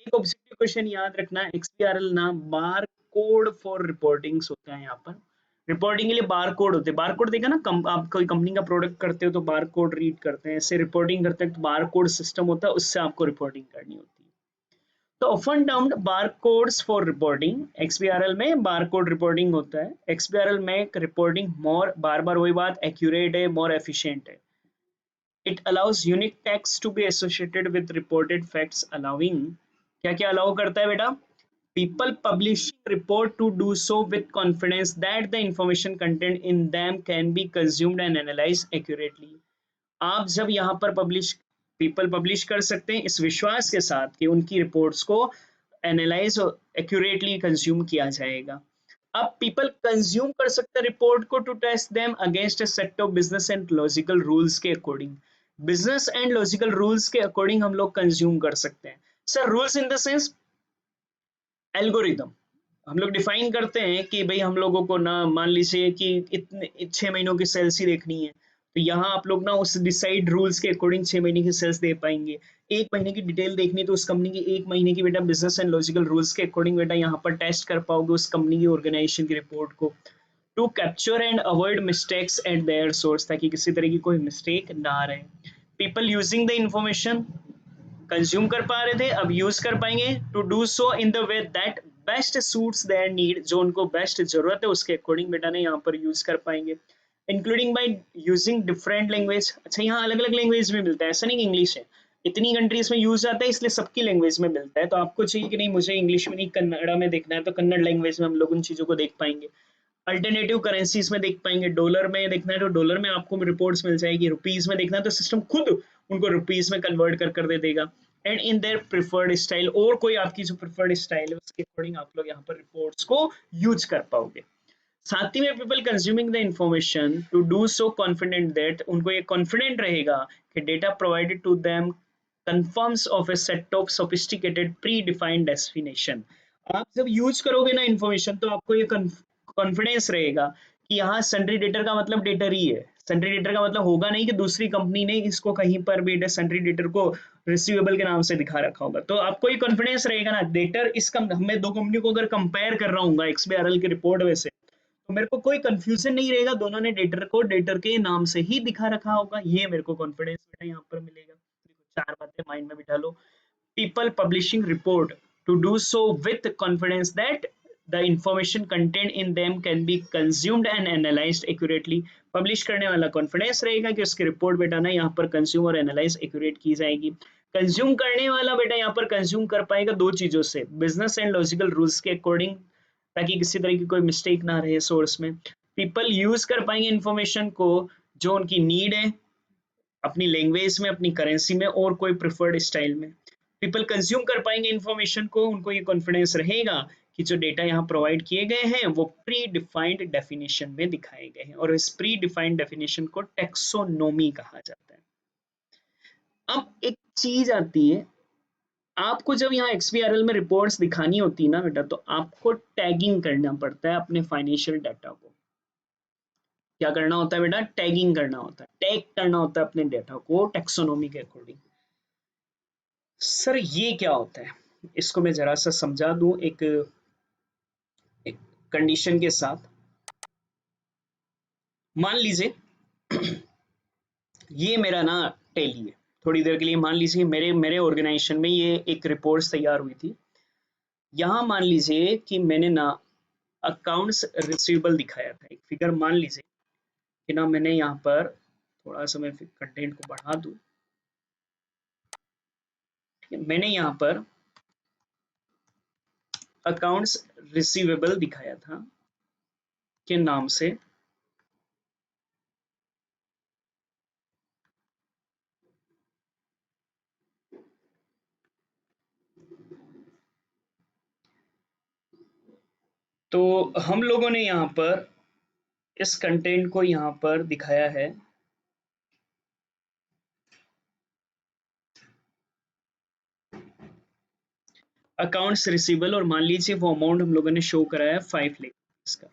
एक ऑब्जेक्टिव क्वेश्चन याद रखना, XBRL ना बार कोड फॉर रिपोर्टिंग्स होता है। यहाँ पर रिपोर्टिंग के लिए बार कोड होते हैं। बार कोड देखा ना, आप कोई कंपनी का प्रोडक्ट करते हो तो बार कोड रीड करते हैं, ऐसे रिपोर्टिंग करते हैं तो बार कोड सिस्टम होता है, उससे आपको रिपोर्टिंग करनी होती है। तो often termed bar codes for reporting, XBRL में बार कोड रिपोर्टिंग होता है। XBRL में रिपोर्टिंग मोर, बार बार वही बात, एक्यूरेट है, मोर एफिशिएंट है। It allows unique text to be associated with reported facts, allowing, क्या क्या अलाउ करता है बेटा? People publishing report to do so with confidence that the information contained in them can be consumed and analyzed accurately. आप जब यहाँ पर people publish कर सकते हैं इस विश्वास के साथ कि उनकी रिपोर्ट्स को एनालाइज और एक्यूरेटली कंज्यूम किया जाएगा। अब पीपल कंज्यूम कर सकते हैं रिपोर्ट को to test them against a set of business and logical rules के according. Business and logical rules के अकॉर्डिंग हम लोग कंज्यूम कर सकते हैं। Sir rules in the sense algorithm हम लोग डिफाइन करते हैं कि भाई हम लोगों को ना मान लीजिए कि इतने 6 महीनों की सेल्स ही देखनी है, तो यहाँ आप लोग ना उस डिसाइड रूल्स के अकॉर्डिंग 6 महीने की सेल्स दे पाएंगे। 1 महीने की डिटेल देखनी तो उस कंपनी की 1 महीने की बेटा बिजनेस एंड लॉजिकल रूल्स के अकॉर्डिंग बेटा यहाँ पर टेस्ट कर पाओगे उस कंपनी की ऑर्गेनाइजेशन की रिपोर्ट को, to capture and avoid mistakes at their source, ताकि किसी तरह की कोई मिस्टेक ना रहे। People using the information consume कर पा रहे थे, अब यूज कर पाएंगे to do so in the way that best suits their need, जो उनको बेस्ट जरूरत है उसके अकॉर्डिंग बेटा ने यहाँ पर यूज कर पाएंगे, including by using different language. अच्छा यहाँ अलग अलग लैंग्वेज में मिलता है, ऐसा नहीं कि इंग्लिश है, इतनी कंट्रीज में यूज आता है इसलिए सबकी लैंग्वेज में मिलता है। तो आपको चाहिए कि नहीं मुझे इंग्लिश में नहीं कन्नड़ा में देखना है तो कन्नड़ लैंग्वेज में हम लोग उन चीजों को देख पाएंगे। अल्टरनेटिव करेंसीज में देख पाएंगे, डॉलर में देखना है तो डॉलर में आपको रिपोर्ट्स मिल जाएगी, रुपीज में देखना है तो सिस्टम खुद उनको रुपीज में कन्वर्ट कर दे देगा, and in their preferred style, और कोई आपकी जो प्रिफर्ड स्टाइल है उसके अकॉर्डिंग आप लोग यहाँ पर रिपोर्ट्स को यूज कर पाओगे। साथ ही में people consuming the information to do so confident that, उनको ये कॉन्फिडेंट रहेगा कि data provided to them confirms of a set of sophisticated pre-defined destination। आप जब यूज करोगे ना इंफॉर्मेशन तो आपको ये कॉन्फिडेंस रहेगा कि यहाँ सन्ड्री डेटर का मतलब डेटर ही है। सन्ड्री डेटर का मतलब होगा नहीं कि दूसरी कंपनी ने इसको कहीं पर भी सन्ड्री डेटर को रिसीवेबल के नाम से दिखा रखा होगा, तो आपको ये कॉन्फिडेंस रहेगा ना डेटर इस मैं दो कंपनी को अगर कंपेयर कर रहा हूँ XBRL की रिपोर्ट में से, तो मेरे को कोई कंफ्यूजन नहीं रहेगा, दोनों ने डेटर को डेटर के नाम से ही दिखा रखा होगा, ये मेरे को कॉन्फिडेंस यहाँ पर मिलेगा। चार बातें माइंड में बिठा लो। People publishing report to do so with confidence that the information content in them can be consumed and analysed accurately. Publish करने वाला कॉन्फिडेंस रहेगा कि उसकी रिपोर्ट बेटा ना यहाँ पर कंज्यूम और एनालाइज एक्यूरेट की जाएगी। कंज्यूम करने वाला बेटा यहाँ पर कंज्यूम कर पाएगा दो चीजों से, बिजनेस एंड लॉजिकल रूल्स के अकॉर्डिंग, ताकि किसी तरह की कोई मिस्टेक ना रहे सोर्स में। पीपल यूज कर पाएंगे इंफॉर्मेशन को जो उनकी नीड है, अपनी लैंग्वेज में, अपनी करेंसी में, और कोई प्रिफर्ड स्टाइल में। पीपल कंज्यूम कर पाएंगे इंफॉर्मेशन को, उनको ये कॉन्फिडेंस रहेगा कि जो डेटा यहाँ प्रोवाइड किए गए हैं वो प्री डिफाइंड डेफिनेशन में दिखाए गए हैं, और इस प्री डिफाइंड डेफिनेशन को टेक्सोनोमी कहा जाता है। अब एक चीज आती है, आपको जब यहाँ XBRL में रिपोर्ट्स दिखानी होती है ना बेटा, तो आपको टैगिंग करना पड़ता है अपने फाइनेंशियल डाटा को। क्या करना होता है बेटा? टैगिंग करना होता है, टैग करना होता है अपने डेटा को टेक्सोनोमी के अकॉर्डिंग। सर ये क्या होता है, इसको मैं जरा सा समझा दूं एक कंडीशन के साथ। मान लीजिए ये मेरा ना टेली है। थोड़ी देर के लिए मान लीजिए मेरे मेरे ऑर्गेनाइजेशन में ये एक रिपोर्ट तैयार हुई थी। यहाँ मान लीजिए कि मैंने ना अकाउंट्स रिसीवेबल दिखाया था, एक फिगर मान लीजिए कि ना मैंने यहाँ पर थोड़ा सा मैं कंटेंट को बढ़ा दूं। मैंने यहाँ पर अकाउंट्स रिसीवेबल दिखाया था के नाम से। तो हम लोगों ने यहाँ पर इस कंटेंट को यहाँ पर दिखाया है अकाउंट्स रिसीवेबल, और मान लीजिए वो अमाउंट हम लोगों ने शो कराया 5 लाख इसका।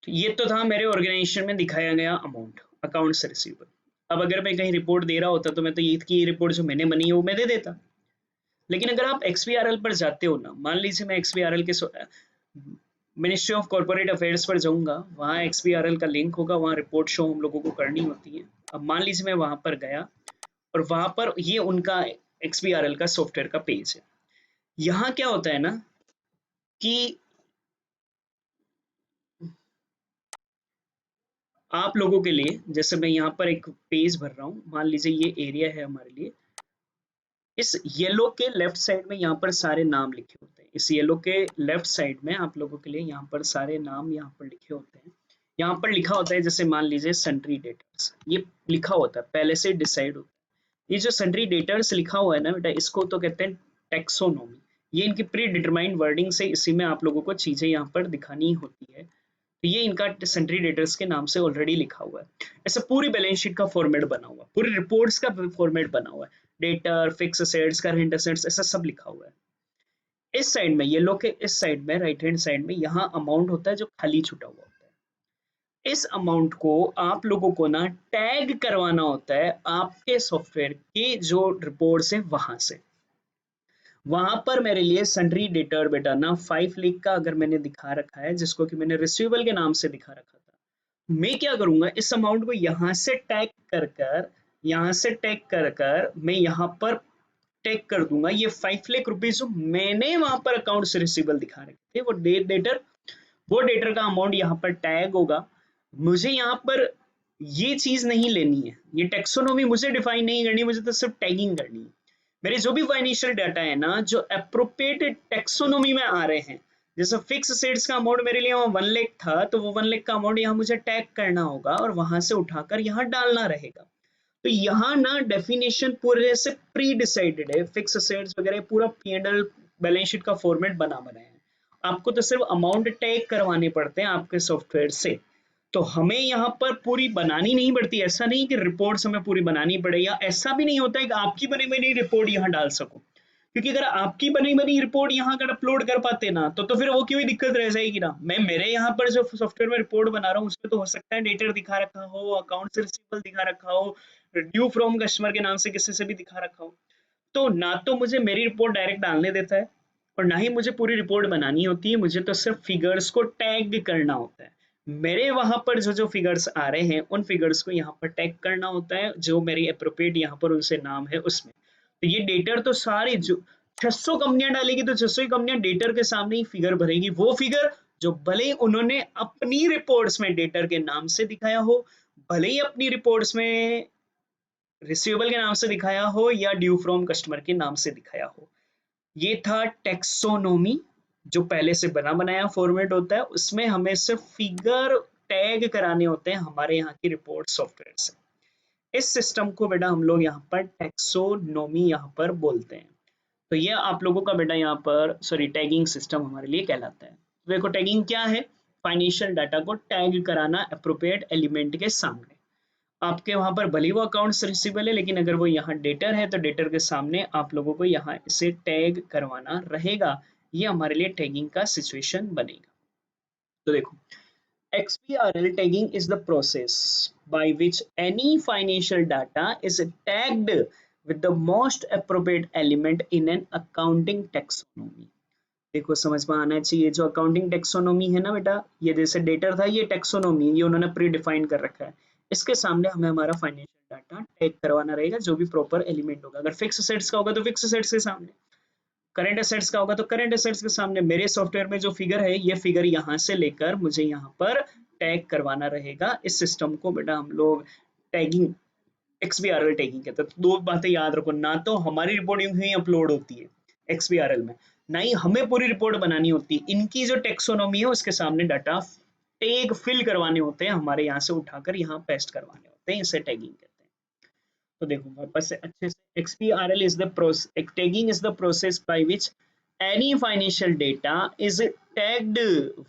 तो ये तो था मेरे ऑर्गेनाइजेशन में दिखाया गया अमाउंट अकाउंट्स रिसीवेबल। अब अगर मैं कहीं रिपोर्ट दे रहा होता तो मैं तो ये की रिपोर्ट जो मैंने बनी है वो मैं दे देता। लेकिन अगर आप XBRL पर जाते हो ना, मान लीजिए मैं XBRL के मिनिस्ट्री ऑफ कॉर्पोरेट अफेयर्स पर जाऊंगा, वहाँ XBRL का लिंक होगा, वहाँ रिपोर्ट शो हम लोगों को करनी होती है। अब मान लीजिए मैं वहां पर गया और वहां पर ये उनका XBRL का सॉफ्टवेयर का पेज है। यहाँ क्या होता है ना कि आप लोगों के लिए, जैसे मैं यहाँ पर एक पेज भर रहा हूँ, मान लीजिए ये एरिया है हमारे लिए। इस येलो के लेफ्ट साइड में यहाँ पर सारे नाम लिखे होते हैं। इस येलो के लेफ्ट साइड में आप लोगों के लिए यहाँ पर सारे नाम यहाँ पर लिखे होते हैं। यहाँ पर लिखा होता है, जैसे मान लीजिए सन्ड्री डेटर्स, ये लिखा होता है, पहले से डिसाइड होता है। ये जो सन्ड्री डेटर्स लिखा हुआ है ना बेटा, इसको तो कहते हैं टेक्सोनोमी। ये इनकी प्री डिटरमाइंड वर्डिंग से इसी में आप लोगों को चीजें यहाँ पर दिखानी होती है। तो ये इनका सन्ड्री डेटर्स के नाम से ऑलरेडी लिखा हुआ है। ऐसा पूरी बैलेंस शीट का फॉर्मेट बना हुआ है, पूरी रिपोर्ट्स का फॉर्मेट बना हुआ है। Debtor, fix assets, current assets, ऐसा सब लिखा हुआ है। इस साइड में, येलो के इस साइड में, राइट हैंड साइड में, यहाँ अमाउंट होता है जो खाली छूटा हुआ होता है। इस अमाउंट को आप लोगों को ना टैग करवाना होता है आपके सॉफ्टवेयर की जो रिपोर्ट्स है वहां से। वहां पर मेरे लिए सन्ड्री डेटर बेटा ना 5 लाख का अगर मैंने दिखा रखा है, जिसको कि मैंने रिसीवेबल के नाम से दिखा रखा था, मैं क्या करूंगा, इस अमाउंट को यहाँ से टैग कर कर, यहाँ से टैग कर कर मैं यहाँ पर टैग कर दूंगा ये 5 लाख रुपीज जो मैंने वहां पर अकाउंट से रिसीवेबल दिखा रखे थे, वो डेटर का अमाउंट यहाँ पर टैग होगा। मुझे यहाँ पर ये चीज नहीं लेनी है, ये टेक्सोनोमी मुझे डिफाइन नहीं करनी, मुझे तो सिर्फ टैगिंग करनी है। मेरे जो भी फाइनेंशियल डाटा है ना, जो अप्रोप्रिएट टेक्सोनोमी में आ रहे हैं, जैसे फिक्स सेट्स का अमाउंट मेरे लिए वहां 1 लाख था, तो वो 1 लाख का अमाउंट यहाँ मुझे टैग करना होगा और वहां से उठाकर यहाँ डालना रहेगा। तो यहाँ ना डेफिनेशन पूरे से प्री डिसाइडेड है, फिक्स असेट्स वगैरह पूरा P&L बैलेंस शीट का फॉर्मेट बना है। आपको तो सिर्फ अमाउंट टैग करवाने पड़ते हैं आपके सॉफ्टवेयर से। तो हमें यहाँ पर पूरी बनानी नहीं पड़ती। ऐसा नहीं कि रिपोर्ट्स हमें पूरी बनानी पड़े, या ऐसा भी नहीं होता है कि आपकी बनी बनी रिपोर्ट यहाँ डाल सको। क्योंकि अगर आपकी बनी बनी रिपोर्ट यहाँ अगर अपलोड कर पाते ना, तो फिर वो क्यों दिक्कत रह जाएगी ना। मैं मेरे यहाँ पर जो सॉफ्टवेयर में रिपोर्ट बना रहा हूँ उसमें तो हो सकता है डेटर दिखा रखा हो, अकाउंट रिसीवेबल दिखा रखा हो, ड्यू फ्रॉम कस्टमर के नाम से किसी से भी दिखा रखा हो। तो ना तो मुझे मेरी रिपोर्ट डायरेक्ट डालने देता है, और ना ही मुझे पूरी रिपोर्ट बनानी होती है। मुझे तो सिर्फ फिगर्स को टैग करना होता है। मेरे वहां पर जो जो फिगर्स आ रहे हैं उन फिगर्स को यहाँ पर टैग करना होता है, जो मेरी अप्रोप्रिएट यहाँ पर उनसे नाम है उसमें। तो ये डेटर तो सारी जो 600 कंपनियां डालेगी तो 600 ही कंपनियां डेटर के सामने ही फिगर भरेगी, वो फिगर जो भले ही उन्होंने अपनी रिपोर्ट्स में डेटर के नाम से दिखाया हो, भले ही अपनी रिपोर्ट्स में रिसीवेबल के नाम से दिखाया हो या ड्यू फ्रॉम कस्टमर के नाम से दिखाया हो। ये था टेक्सोनोमी, जो पहले से बना बनाया फॉर्मेट होता है, उसमें हमें सिर्फ फिगर टैग कराने होते हैं हमारे यहाँ की रिपोर्ट सॉफ्टवेयर से। इस सिस्टम को बेटा हम लोग यहाँ पर टेक्सोनोमी यहाँ पर बोलते हैं। तो ये आप लोगों का बेटा यहाँ पर सॉरी टैगिंग सिस्टम हमारे लिए कहलाता है। तो देखो टैगिंग क्या है, फाइनेंशियल डाटा को टैग कराना अप्रोप्रिएट एलिमेंट के सामने। आपके वहां पर भले वो अकाउंट्स रिसीवेबल है, लेकिन अगर वो यहाँ डेटर है तो डेटर के सामने आप लोगों को यहाँ इसे टैग करवाना रहेगा। ये हमारे लिए टैगिंग का सिचुएशन बनेगा। तो देखो, XBRL tagging is the process by which any financial data is tagged with the most appropriate element in an accounting taxonomy। देखो समझ में आना चाहिए, जो अकाउंटिंग टेक्सोनोमी है ना बेटा, ये जैसे डेटर था, ये टेक्सोनोमी ये उन्होंने प्री डिफाइन कर रखा है। इसके सामने हमें हमारा फाइनेंशियल डाटा टैग करवाना रहेगा, जो भी प्रॉपर एलिमेंट होगा। अगर फिक्स एसेट्स का होगा तो फिक्स एसेट्स के सामने, करंट एसेट्स का होगा तो करंट एसेट्स के सामने। मेरे सॉफ्टवेयर में जो फिगर है, ये फिगर यहाँ से लेकर मुझे यहाँ पर टैग करवाना रहेगा। इस सिस्टम को बेटा हम लोग टैगिंग, XBRL टैगिंग कहते हैं। तो दो बातें याद रखो, ना तो हमारी रिपोर्टिंग ही अपलोड होती है XBRL में, ना ही हमें पूरी रिपोर्ट बनानी होती है। इनकी जो टेक्सोनोमी है उसके सामने डाटा टैग फिल करवाने होते हैं, हमारे यहाँ से उठाकर यहाँ पेस्ट करवाने होते हैं, इसे टैगिंग कहते हैं। तो देखो वापस से अच्छे से, XBRL is the process, tagging is the process by which any financial data is tagged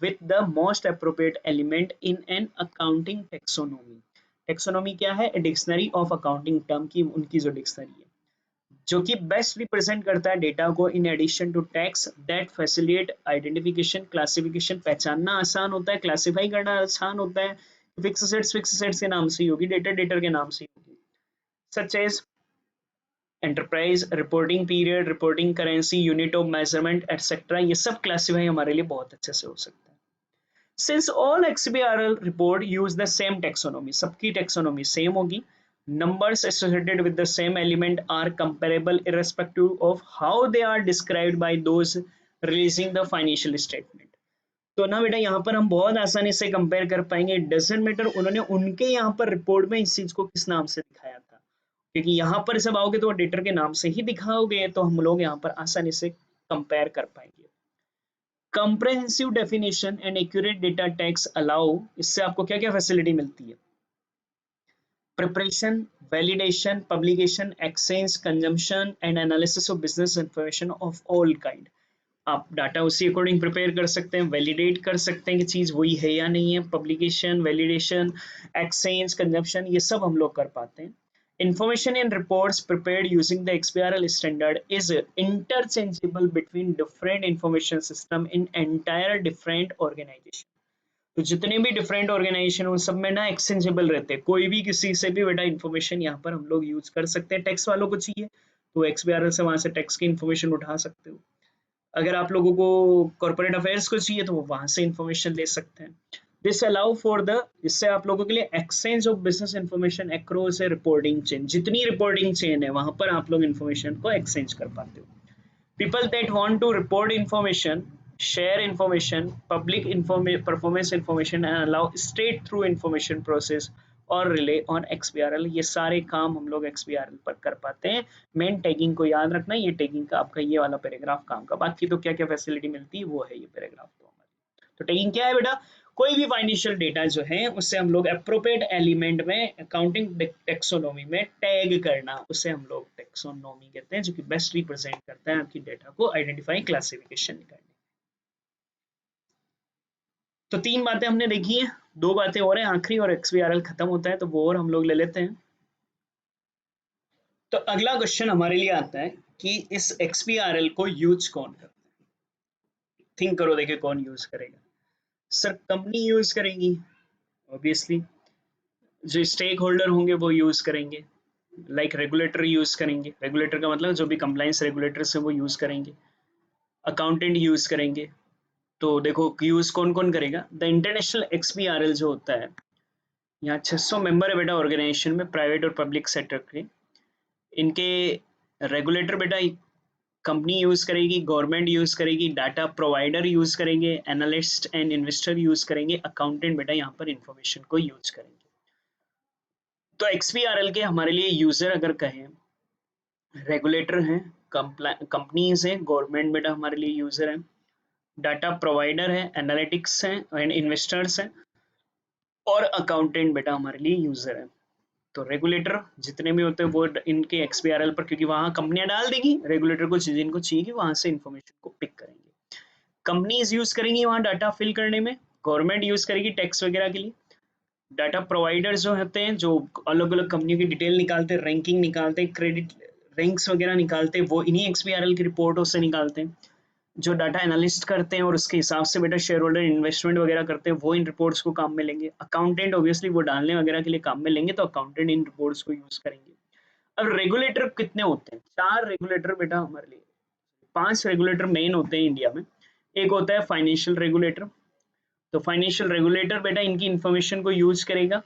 with the most appropriate element in an accounting taxonomy। Taxonomy क्या है? डिक्शनरी ऑफ अकाउंटिंग टर्म की, उनकी जो डिक्शनरी है, जो कि बेस्ट रिप्रेजेंट करता है डेटा को in addition to tags that facilitate identification, classification, पहचानना आसान होता है, क्लासिफाई करना आसान होता है। फिक्स एसेट्स के नाम से ही होगी, डेटर के नाम से ही होगी। Such as enterprise, reporting period, reporting currency, unit of measurement etcetera, ये सब क्लासिफाई हमारे लिए बहुत अच्छे से हो सकता है। Since all XBRL report use the same taxonomy, सबकी टेक्सोनोमी सेम होगी, numbers associated with the same element are comparable irrespective of how they are described by those releasing the financial statement। तो ना बेटा यहाँ पर हम बहुत आसानी से कंपेयर कर पाएंगे। डजेंट मैटर उन्होंने उनके यहाँ पर रिपोर्ट में इस चीज को किस नाम से दिखाया था, क्योंकि यहाँ पर जब आओगे तो डेटर के नाम से ही दिखाओगे, तो हम लोग यहाँ पर आसानी से कंपेयर कर पाएंगे। Comprehensive definition and accurate data tags allow, इससे आपको क्या क्या फैसिलिटी मिलती है? preparation, validation, publication, exchange, consumption and analysis of business information of all kind। आप डाटा उसी अकॉर्डिंग प्रिपेयर कर सकते हैं, वैलिडेट कर सकते हैं कि चीज वही है या नहीं है, पब्लिकेशन, वैलिडेशन, एक्सचेंज, कंजम्पशन, ये सब हम लोग कर पाते हैं। Information in reports prepared using the XBRL standard is interchangeable between different information system in entire different organization। तो जितने भी डिफरेंट ऑर्गेनाइजेशन उन सब में ना एक्सचेंजेबल रहते हैं, कोई भी किसी से भी बेटा इन्फॉर्मेशन यहाँ पर हम लोग यूज कर सकते हैं। टैक्स वालों को चाहिए तो XBRL से वहां से टैक्स की इन्फॉर्मेशन उठा सकते हो, अगर आप लोगों को कॉर्पोरेट अफेयर्स को चाहिए तो वो वहां से इन्फॉर्मेशन ले सकते हैं। दिस अलाउ फॉर द, इससे आप लोगों के लिए exchange of business information across A reporting chain, जितनी रिपोर्टिंग चेन है वहां पर आप लोग इन्फॉर्मेशन को एक्सचेंज कर पाते हो। People that want to report information, share information, public performance information and allow straight through information process और rely on XBRL, ये सारे काम हम लोग XBRL पर कर पाते हैं। मेन टैगिंग को याद रखना, ये टैगिंग का आपका ये वाला पैराग्राफ काम का, बाकी तो क्या क्या फैसिलिटी मिलती है वो है ये पैराग्राफ। तो हमारी तो टैगिंग क्या है बेटा? कोई भी फाइनेंशियल डेटा जो है उससे हम लोग अप्रोप्रिएट एलिमेंट में अकाउंटिंग टेक्सोनोमी में टैग करना, उसे हम लोग टेक्सोनोमी कहते हैं, जो कि बेस्ट रिप्रेजेंट करता है आपकी डेटा को आइडेंटिफाई, क्लासिफिकेशन करने। तो तीन बातें हमने देखी है, दो बातें और हैं आखिरी, और XBRL खत्म होता है तो वो और हम लोग ले लेते हैं। तो अगला क्वेश्चन हमारे लिए आता है कि इस XBRL को यूज कौन करता है? थिंक करो, देखिए कौन यूज करेगा। सर कंपनी यूज करेंगी ऑब्वियसली, जो स्टेक होल्डर होंगे वो यूज करेंगे, लाइक रेगुलेटर यूज करेंगे, रेगुलेटर का मतलब जो भी कंप्लायंस रेगुलेटर्स है वो यूज करेंगे, अकाउंटेंट यूज करेंगे। तो देखो यूज कौन कौन करेगा? द इंटरनेशनल XBRL जो होता है, यहाँ 600 मेंबर है बेटा ऑर्गेनाइजेशन में, प्राइवेट और पब्लिक सेक्टर के। इनके रेगुलेटर बेटा कंपनी यूज करेगी, गवर्नमेंट यूज करेगी, डाटा प्रोवाइडर यूज करेंगे, एनालिस्ट एंड इन्वेस्टर यूज करेंगे, अकाउंटेंट बेटा यहाँ पर इंफॉर्मेशन को यूज करेंगे। तो XBRL के हमारे लिए यूजर अगर कहें, रेगुलेटर हैं, कंपनीज हैं, गवर्नमेंट बेटा हमारे लिए यूजर है, डाटा प्रोवाइडर है, एनालिटिक्स हैं एंड इन्वेस्टर्स हैं, और अकाउंटेंट बेटा हमारे लिए यूजर है। तो रेगुलेटर जितने भी होते हैं वो इनके XBRL पर, क्योंकि वहां कंपनियां डाल देगी, रेगुलेटर को जिनको चाहिए कि वहां से इंफॉर्मेशन को पिक करेंगे। कंपनीज यूज करेंगी वहां डाटा फिल करने में, गवर्नमेंट यूज करेगी टैक्स वगैरह के लिए, डाटा प्रोवाइडर्स जो होते हैं, जो अलग अलग कंपनियों की डिटेल निकालते हैं, रैंकिंग निकालते हैं, क्रेडिट रैंक्स वगैरह निकालते हैं, वो इन्हीं XBRL की रिपोर्टों से निकालते हैं। जो डाटा एनालिस्ट करते हैं और उसके हिसाब से बेटा शेयर होल्डर इन्वेस्टमेंट वगैरह करते हैं, वो इन रिपोर्ट्स को काम में लेंगे। अकाउंटेंट ऑब्वियसली वो डालने वगैरह के लिए काम में लेंगे, तो अकाउंटेंट इन रिपोर्ट्स को यूज करेंगे। अब रेगुलेटर कितने होते हैं? 4 रेगुलेटर बेटा हमारे लिए, 5 रेगुलेटर मेन होते हैं इंडिया में। एक होता है फाइनेंशियल रेगुलेटर। तो फाइनेंशियल रेगुलेटर बेटा इनकी इंफॉर्मेशन को यूज करेगा,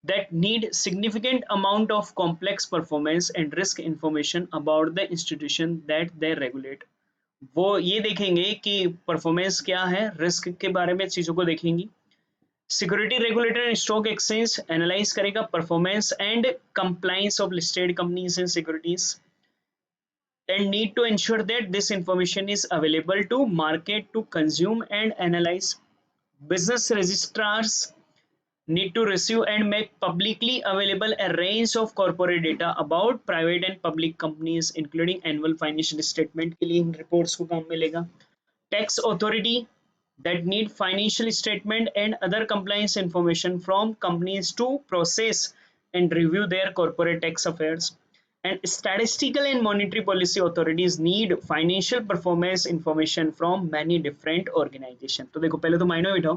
that need significant amount of complex performance and risk information about the institution that they regulate। वो ये देखेंगे कि परफॉर्मेंस क्या है, रिस्क के बारे में चीजों को देखेंगी। Security regulator and stock exchange analyse करेगा performance and compliance of listed companies and securities and need to ensure that this information is available to market to consume and analyze। Business registrars need to receive and make publicly available a range of corporate data about private and public companies including annual financial statement के लिए इन reports को काम मिलेगा। Tax authority that need financial statement and other compliance information from companies to process and review their corporate tax affairs। And statistical and monetary policy authorities need financial performance information from many different organizations। तो देखो पहले तो mind में बिठाओ,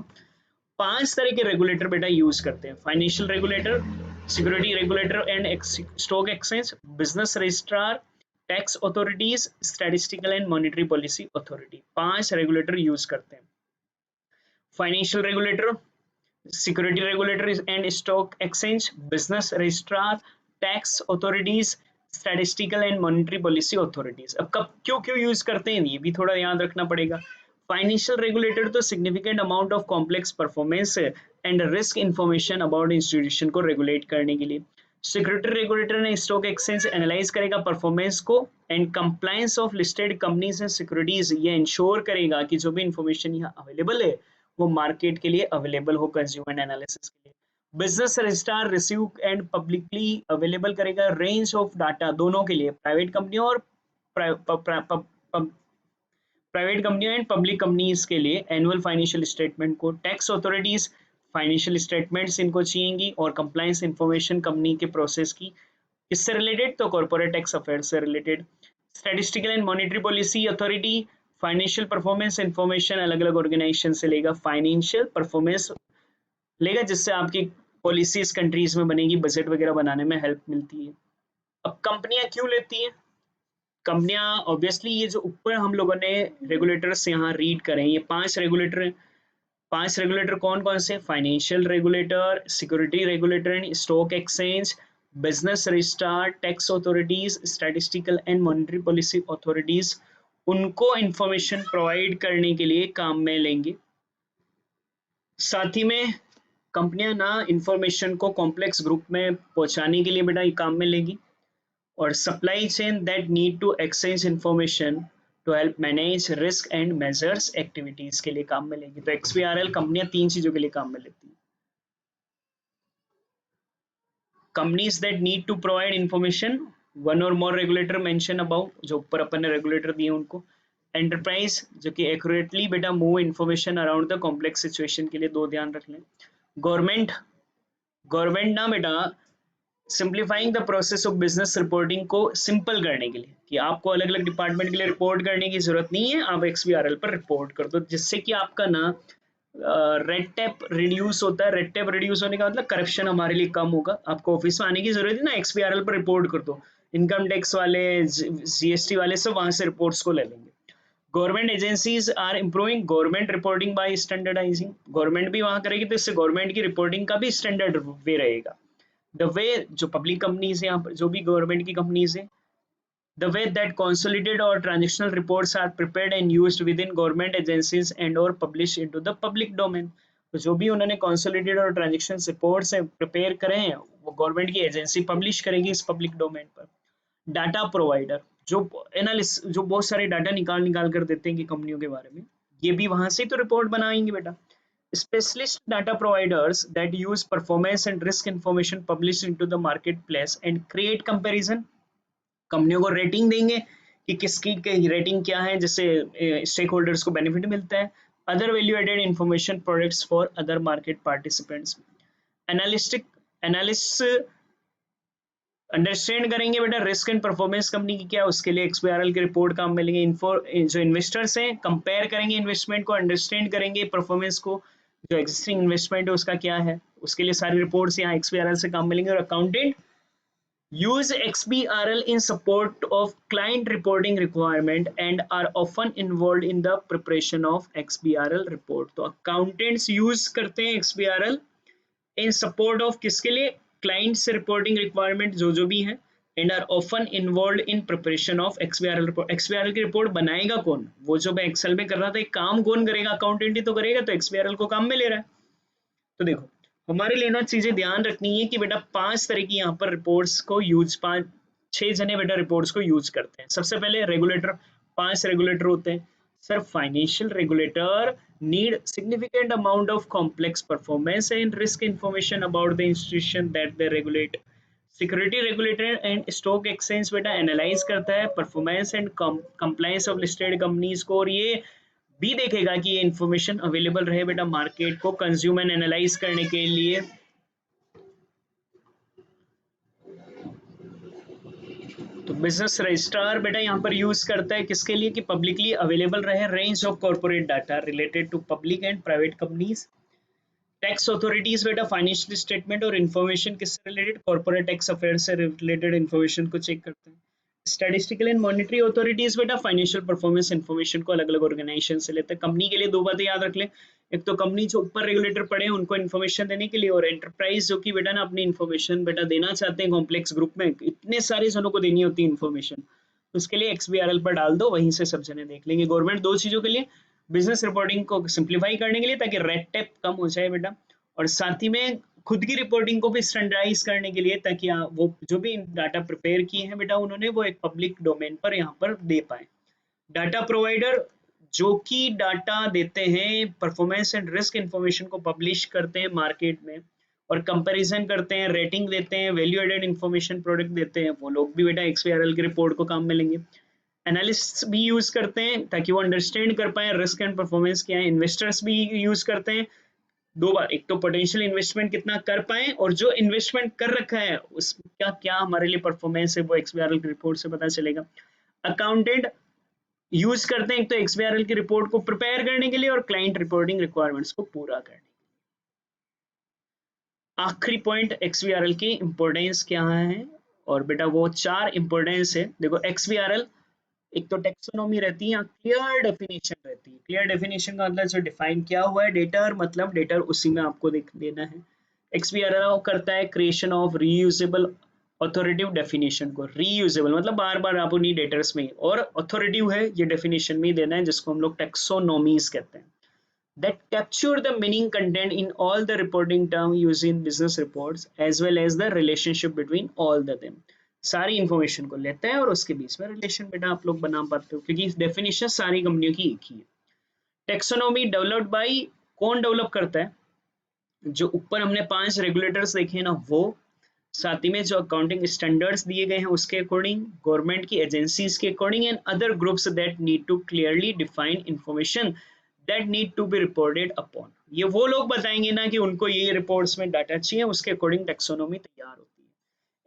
5 तरह के regulator बेटा use करते हैं। Financial regulator, security regulator and stock exchange, business registrar, tax authorities, statistical and monetary policy authority. 5 regulator use करते हैं। Financial regulator, security regulator and stock exchange, business registrar, tax authorities, statistical and monetary policy authorities. अब कब क्यों क्यों use करते हैं ये भी थोड़ा याद रखना पड़ेगा। फाइनेंशियल रेगुलेटर तो significant amount of complex performance and risk information about institution को रेगुलेट करने के लिए। सिक्योरिटी रेगुलेटर ने स्टॉक एक्सचेंज एनालाइज करेगा परफॉर्मेंस को and compliance of listed companies and securities. ये इंश्योर करेगा कि जो भी इंफॉर्मेशन यहाँ अवेलेबल है वो मार्केट के लिए अवेलेबल हो कंज्यूमर एनालिसिस के लिए। Business registrar receive and publicly available करेगा रेंज ऑफ डाटा दोनों के लिए, प्राइवेट कंपनियों और प्राइवेट कंपनियों एंड पब्लिक कंपनीज के लिए एनुअल फाइनेंशियल स्टेटमेंट को। टैक्स अथॉरिटीज फाइनेंशियल स्टेटमेंट्स इनको चाहिएंगी और कंप्लायंस इंफॉर्मेशन कंपनी के प्रोसेस की, किससे रिलेटेड? तो कॉर्पोरेट टैक्स अफेयर से related. Statistical and monetary policy authority financial performance information अलग अलग ऑर्गेनाइजेशन से लेगा, फाइनेंशियल परफॉर्मेंस लेगा, जिससे आपकी पॉलिसीज कंट्रीज में बनेगी, बजट वगैरह बनाने में हेल्प मिलती है। अब कंपनियां क्यों लेती हैं? कंपनियां ऑब्वियसली ये जो ऊपर हम लोगों ने रेगुलेटर्स यहाँ रीड करें, ये 5 रेगुलेटर हैं। 5 रेगुलेटर कौन कौन से? Financial regulator, security regulator and stock exchange, business registrar, tax authorities, statistical and monetary policy authorities. उनको इंफॉर्मेशन प्रोवाइड करने के लिए काम में लेंगे। साथ ही में कंपनियां ना इंफॉर्मेशन को कॉम्प्लेक्स ग्रुप में पहुंचाने के लिए बेटा ये काम में लेगी। और supply chain that need to exchange information to help manage risk and measures activities के लिए काम में लेगी। तो XBRL कंपनियां 3 चीजों के लिए काम में लेती हैं। Companies that need to provide information, one or more regulator mention about, जो ऊपर अपन ने रेगुलेटर दिए उनको। एंटरप्राइज जो कि एक्यूरेटली बेटा move information around the complex situation के लिए, 2 ध्यान रख लें। गवर्नमेंट, गवर्नमेंट ना बेटा simplifying the process of business reporting को सिंपल करने के लिए, कि आपको अलग अलग डिपार्टमेंट के लिए रिपोर्ट करने की जरूरत नहीं है, आप XBRL पर रिपोर्ट कर दो, जिससे कि आपका ना रेड टेप रिड्यूस होता है। रेड टेप रिड्यूस होने का मतलब करप्शन हमारे लिए कम होगा। आपको ऑफिस में आने की जरूरत है ना, XBRL पर रिपोर्ट कर दो, इनकम टैक्स वाले, GST वाले सब वहां से रिपोर्ट्स को ले लेंगे। Government agencies are improving government reporting by standardising. Government भी वहां करेगी, तो इससे गवर्नमेंट की रिपोर्टिंग का भी स्टैंडर्ड वे रहेगा। द वे जो पब्लिक कंपनीज है, यहाँ पर जो भी गवर्नमेंट की कंपनीज है, the way that consolidated or transactional reports are prepared and used within government agencies and or published into the public domain। तो जो भी उन्होंने consolidated और ट्रांजेक्शन रिपोर्ट्स प्रिपेयर करे हैं वो गवर्नमेंट की एजेंसी पब्लिश करेगी इस पब्लिक डोमेन पर। डाटा प्रोवाइडर जो एनालिस्ट, जो बहुत सारे डाटा निकाल निकाल कर देते हैं कि कंपनियों के बारे में, ये भी वहां से ही तो रिपोर्ट बनाएंगे बेटा। Specialist data providers that use performance and risk information published into the marketplace and create comparison। कंपनियों को रेटिंग देंगे कि किसकी रेटिंग क्या है, जिससे स्टेक होल्डर्स को बेनिफिट मिलता है। other value added information products for other market participants. Analyst understand करेंगे बेटा रिस्क एंड परफॉर्मेंस कंपनी की क्या, उसके लिए XBRL की रिपोर्ट काम मिलेंगे। जो इन्वेस्टर्स हैं कंपेयर करेंगे इन्वेस्टमेंट को, अंडरस्टैंड करेंगे परफॉर्मेंस को, जो एग्जिस्टिंग इन्वेस्टमेंट है उसका क्या है, उसके लिए सारी रिपोर्ट्स यहाँ XBRL से काम मिलेंगे। और accountant use XBRL in support of client reporting requirement and are often involved in the preparation of XBRL report। तो accountants use करते हैं XBRL in support of किसके लिए, clients reporting requirement जो भी है, and are often involved in preparation of XBRL report। XBRL की report बनाएगा कौन, वो जो मैं एक्सेल में कर रहा था, एक काम कौन करेगा, अकाउंटेंट ही तो करेगा, तो XBRL को काम में ले रहा है। तो देखो हमारे लेना चीजें ध्यान रखनी है कि बेटा 5 तरह की यहाँ पर रिपोर्ट्स को यूज, 5-6 जने बेटा रिपोर्ट्स को यूज करते हैं। सबसे पहले रेगुलेटर, 5 रेगुलेटर होते हैं sir. Financial regulator need significant amount of complex performance and risk information about the institution that they regulate. Security regulator and stock exchange बेटा एनालाइज करता है performance and compliance of listed companies को, और ये भी देखेगा कि ये इंफॉर्मेशन अवेलेबल रहे बेटा मार्केट को कंज्यूम एंड एनालाइज करने के लिए। तो बिजनेस रजिस्ट्रार बेटा यहाँ पर यूज करता है किसके लिए, कि पब्लिकली अवेलेबल रहे range of corporate data related to public and private companies. Tax authorities बेटा फाइनेंशियल स्टेटमेंट और इन्फॉर्मेशन किससे रिलेटेड, कॉर्पोरेट टैक्स अफेयर से रिलेटेड इन्फॉर्मेशन को चेक करते हैं। स्टैटिस्टिकल एंड मॉनेटरी अथॉरिटीज बेटा फाइनेंशियल परफॉर्मेंस इन्फॉर्मेशन को अलग अलग ऑर्गेनाइजेशन से लेते हैं। कंपनी के लिए 2 बातें याद रख लें, एक तो कंपनी जो ऊपर रेगुलेटर पड़े हैं उनको इन्फॉर्मेशन देने के लिए, और एंटरप्राइज जो कि बेटा ना अपनी इन्फॉर्मेशन बेटा देना चाहते हैं कॉम्प्लेक्स ग्रुप में, इतने सारे जनों को देनी होती है इन्फॉर्मेशन, उसके लिए XBRL पर डाल दो, वहीं से सब जने देख लेंगे। गवर्नमेंट 2 चीजों के लिए, बिजनेस रिपोर्टिंग को सिंप्लीफाई करने के लिए ताकि रेड टेप कम हो जाए बेटा, और साथ ही में खुद की रिपोर्टिंग को भी स्टैंडर्डाइज करने के लिए ताकि वो जो भी डाटा प्रिपेयर किए हैं बेटा उन्होंने वो एक पब्लिक डोमेन पर यहाँ पर दे पाए। डाटा प्रोवाइडर जो कि डाटा देते हैं, परफॉर्मेंस एंड रिस्क इंफॉर्मेशन को पब्लिश करते हैं मार्केट में और कंपैरिजन करते हैं, रेटिंग देते हैं, वैल्यू एडेड इंफॉर्मेशन प्रोडक्ट देते हैं, वो लोग भी बेटा XBRL की रिपोर्ट को काम मिलेंगे। एनालिस्ट्स भी यूज करते हैं ताकि वो अंडरस्टैंड कर पाए रिस्क एंड परफॉर्मेंस क्या है। इन्वेस्टर्स भी यूज करते हैं 2 बार, एक तो पोटेंशियल इन्वेस्टमेंट कितना कर पाए और जो इन्वेस्टमेंट कर रखा है उसका क्या हमारे लिए परफॉर्मेंस है वो XBRL की रिपोर्ट से पता चलेगा। अकाउंटेंट यूज करते हैं एक तो XBRL की रिपोर्ट को प्रिपेयर करने के लिए और क्लाइंट रिपोर्टिंग रिक्वायरमेंट्स को पूरा करने। आखिरी पॉइंट XBRL की इंपॉर्टेंस क्या है, और बेटा वो 4 इंपॉर्टेंस है। देखो XBRL एक तो टेक्सोनॉमी रहती है, क्लियर डेफिनेशन रहती है। क्लियर डेफिनेशन का मतलब जो डिफाइन किया हुआ है डेटर, मतलब डेटर उसी में आपको देना है। XBRL करता है creation of reusable authoritative definition को, रीयूजेबल मतलब बार बार आप उन्हीं डेटर्स में, और ऑथोरेटिव है ये डेफिनेशन में देना है जिसको हम लोग टेक्सोनॉमीज कहते हैं, that capture the meaning content in all the reporting term used in business reports as well as the relationship between all the them। सारी इंफॉर्मेशन को लेता है और उसके बीच में रिलेशन बेटा आप लोग बना पाते हो क्योंकि डेफिनेशन सारी कंपनियों की एक ही है। टेक्सोनॉमी डेवलप्ड बाय, कौन डेवलप करता है, जो ऊपर हमने 5 रेगुलेटर्स देखे ना वो, साथ ही में जो अकाउंटिंग स्टैंडर्ड्स दिए गए हैं उसके अकॉर्डिंग, गवर्नमेंट की एजेंसीज के according and other groups that need to clearly define information that need to be reported upon. ये वो लोग बताएंगे ना कि उनको ये रिपोर्ट्स में डाटा चाहिए, उसके अकॉर्डिंग टेक्सोनॉमी तैयार होती है।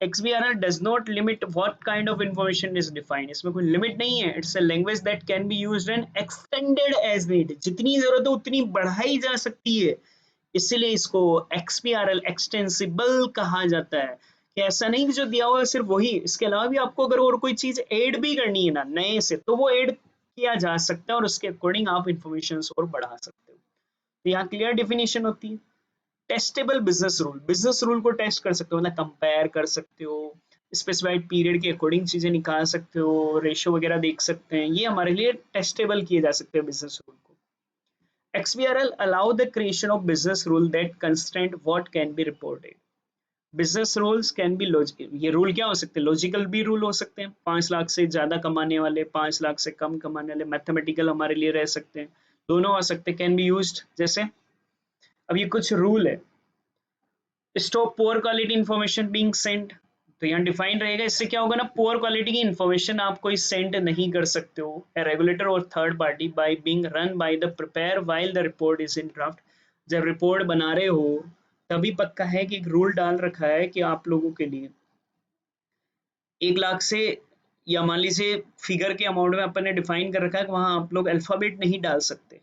XBRL does not limit what kind of information is defined। इसमें कोई लिमिट नहीं है। It's a language that can be used and extended as need। जितनी जरूरत हो उतनी बढ़ाई जा सकती है, इसीलिए इसको XBRL एक्सटेंसिबल कहा जाता है। कि ऐसा नहीं कि जो दिया हुआ है सिर्फ वही, इसके अलावा भी आपको अगर और कोई चीज ऐड भी करनी है ना नए से तो वो ऐड किया जा सकता है और उसके अकॉर्डिंग आप इंफॉर्मेशन और बढ़ा सकते हो। तो यहाँ क्लियर डेफिनेशन होती है। Testable business rule, business rule को टेस्ट कर सकते हो, मतलब कंपेयर कर सकते हो, स्पेसिफाइड पीरियड के अकॉर्डिंग चीजें निकाल सकते हो, रेशियो वगैरह देख सकते हैं, ये हमारे लिए टेस्टेबल किए जा सकते हैं बिजनेस रूल को। XBRL allow the creation of business rule that constrain what can be reported। Business rules can be logical, ये रूल क्या हो सकते हैं, लॉजिकल भी रूल हो सकते हैं, 5 लाख से ज्यादा कमाने वाले, 5 लाख से कम कमाने वाले, मैथमेटिकल हमारे लिए रह सकते हैं, दोनों आ सकते हैं, कैन बी यूज्ड। जैसे अब ये कुछ रूल है, stop poor quality information being Saint, तो यहाँ डिफाइन रहेगा, इससे क्या होगा ना, पुअर क्वालिटी की इंफॉर्मेशन आप कोई सेंड नहीं कर सकते हो ए रेगुलेटर और third party by being run by the prepare while the report is in draft. जब रिपोर्ट बना रहे हो तभी पक्का है कि एक रूल डाल रखा है कि आप लोगों के लिए 1 लाख से, या मान लीजिए फिगर के अमाउंट में अपन ने डिफाइन कर रखा है कि वहां आप लोग अल्फाबेट नहीं डाल सकते।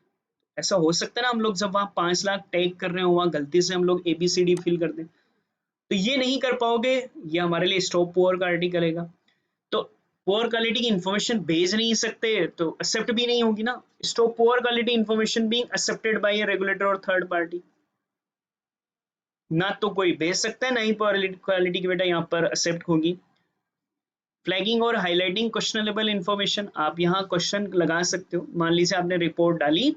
ऐसा हो सकता है ना, हम लोग जब वहां 5 लाख टैग कर रहे हो वहां गलती से हम लोग ABCD फिल कर दें, तो ये नहीं कर पाओगे, ये हमारे लिए स्टॉप पुअर क्वालिटी करेगा। तो पुअर क्वालिटी की इंफॉर्मेशन भेज नहीं सकते तो एक्सेप्ट भी नहीं होगी ना। Stop poor quality information being accepted by A regulator और थर्ड पार्टी, ना तो कोई भेज सकता है ना ही पुअर क्वालिटी की बेटा यहाँ पर एक्सेप्ट होगी। फ्लैगिंग और हाईलाइटिंग क्वेश्चनेबल इन्फॉर्मेशन, आप यहाँ क्वेश्चन लगा सकते हो। मान लीजिए आपने रिपोर्ट डाली,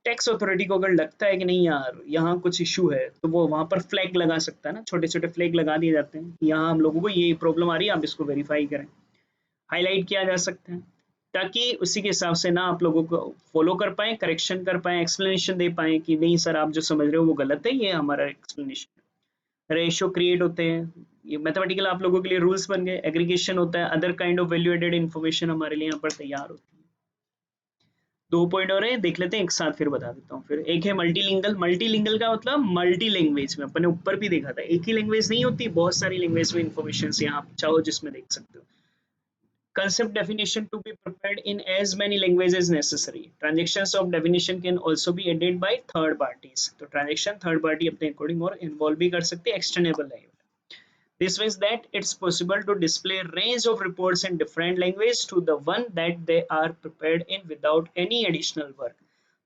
टैक्स अथॉरिटी को अगर लगता है कि नहीं यार यहाँ कुछ इशू है, तो वो वहां पर फ्लैग लगा सकता है ना, छोटे छोटे फ्लैग लगा दिए जाते हैं, यहाँ हम लोगों को ये प्रॉब्लम आ रही है, आप इसको वेरीफाई करें। हाईलाइट किया जा सकता है ताकि उसी के हिसाब से ना आप लोगों को फॉलो कर पाए, करेक्शन कर पाए, एक्सप्लेनेशन दे पाए कि नहीं सर आप जो समझ रहे हो वो गलत है, ये हमारा एक्सप्लेनेशन। रेशियो क्रिएट होते हैं, ये मैथमेटिकल आप लोगों के लिए रूल्स बन गए। एग्रीगेशन होता है, other kind of value added information हमारे लिए यहाँ पर तैयार होती है। 2 पॉइंट और है, देख लेते हैं एक साथ, फिर बता देता हूँ। फिर एक है मल्टीलिंगल। मल्टीलिंगल का मतलब मल्टी लैंग्वेज में, अपन ने ऊपर भी देखा था, एक ही लैंग्वेज नहीं होती, बहुत सारी लैंग्वेज में इन्फॉर्मेशन यहाँ आप चाहो जिसमें देख सकते हो। Concept definition to be prepared in as many languages as necessary. Transactions of definition can also be added by third parties. तो transaction third party अपने according और involve भी कर सकते हैं, extendable है। This means that it's possible to display range of reports in different language to the one that they are prepared in without any additional work.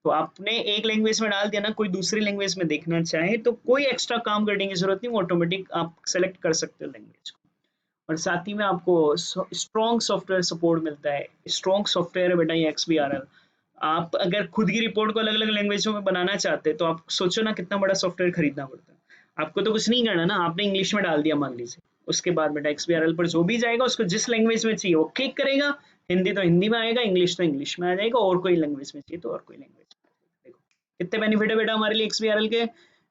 तो आपने एक लैंग्वेज में डाल दिया ना, कोई दूसरी लैंग्वेज में देखना चाहे तो कोई एक्स्ट्रा काम करने की जरूरत नहीं, ऑटोमेटिक आप सेलेक्ट कर सकते हो लैंग्वेज। और साथ ही में आपको स्ट्रॉन्ग सॉफ्टवेयर सपोर्ट मिलता है। स्ट्रॉन्ग सॉफ्टवेयर है बेटा ये XBRL। आप अगर खुद की रिपोर्ट को अलग अलग लैंग्वेजों में बनाना चाहते हैं तो आप सोचो ना कितना बड़ा सॉफ्टवेयर खरीदना पड़ता है। आपको तो कुछ नहीं करना ना, आपने इंग्लिश में डाल दिया मान लीजिए, उसके बाद बेटा XBRL पर जो भी जाएगा उसको जिस लैंग्वेज में चाहिए वो क्लिक करेगा, हिंदी तो हिंदी में आएगा, इंग्लिश तो इंग्लिश में आ जाएगा, और कोई लैंग्वेज में चाहिए तो और कोई लैंग्वेज में। देखो कितने बेनिफिट है बेटा हमारे लिए XBRL के।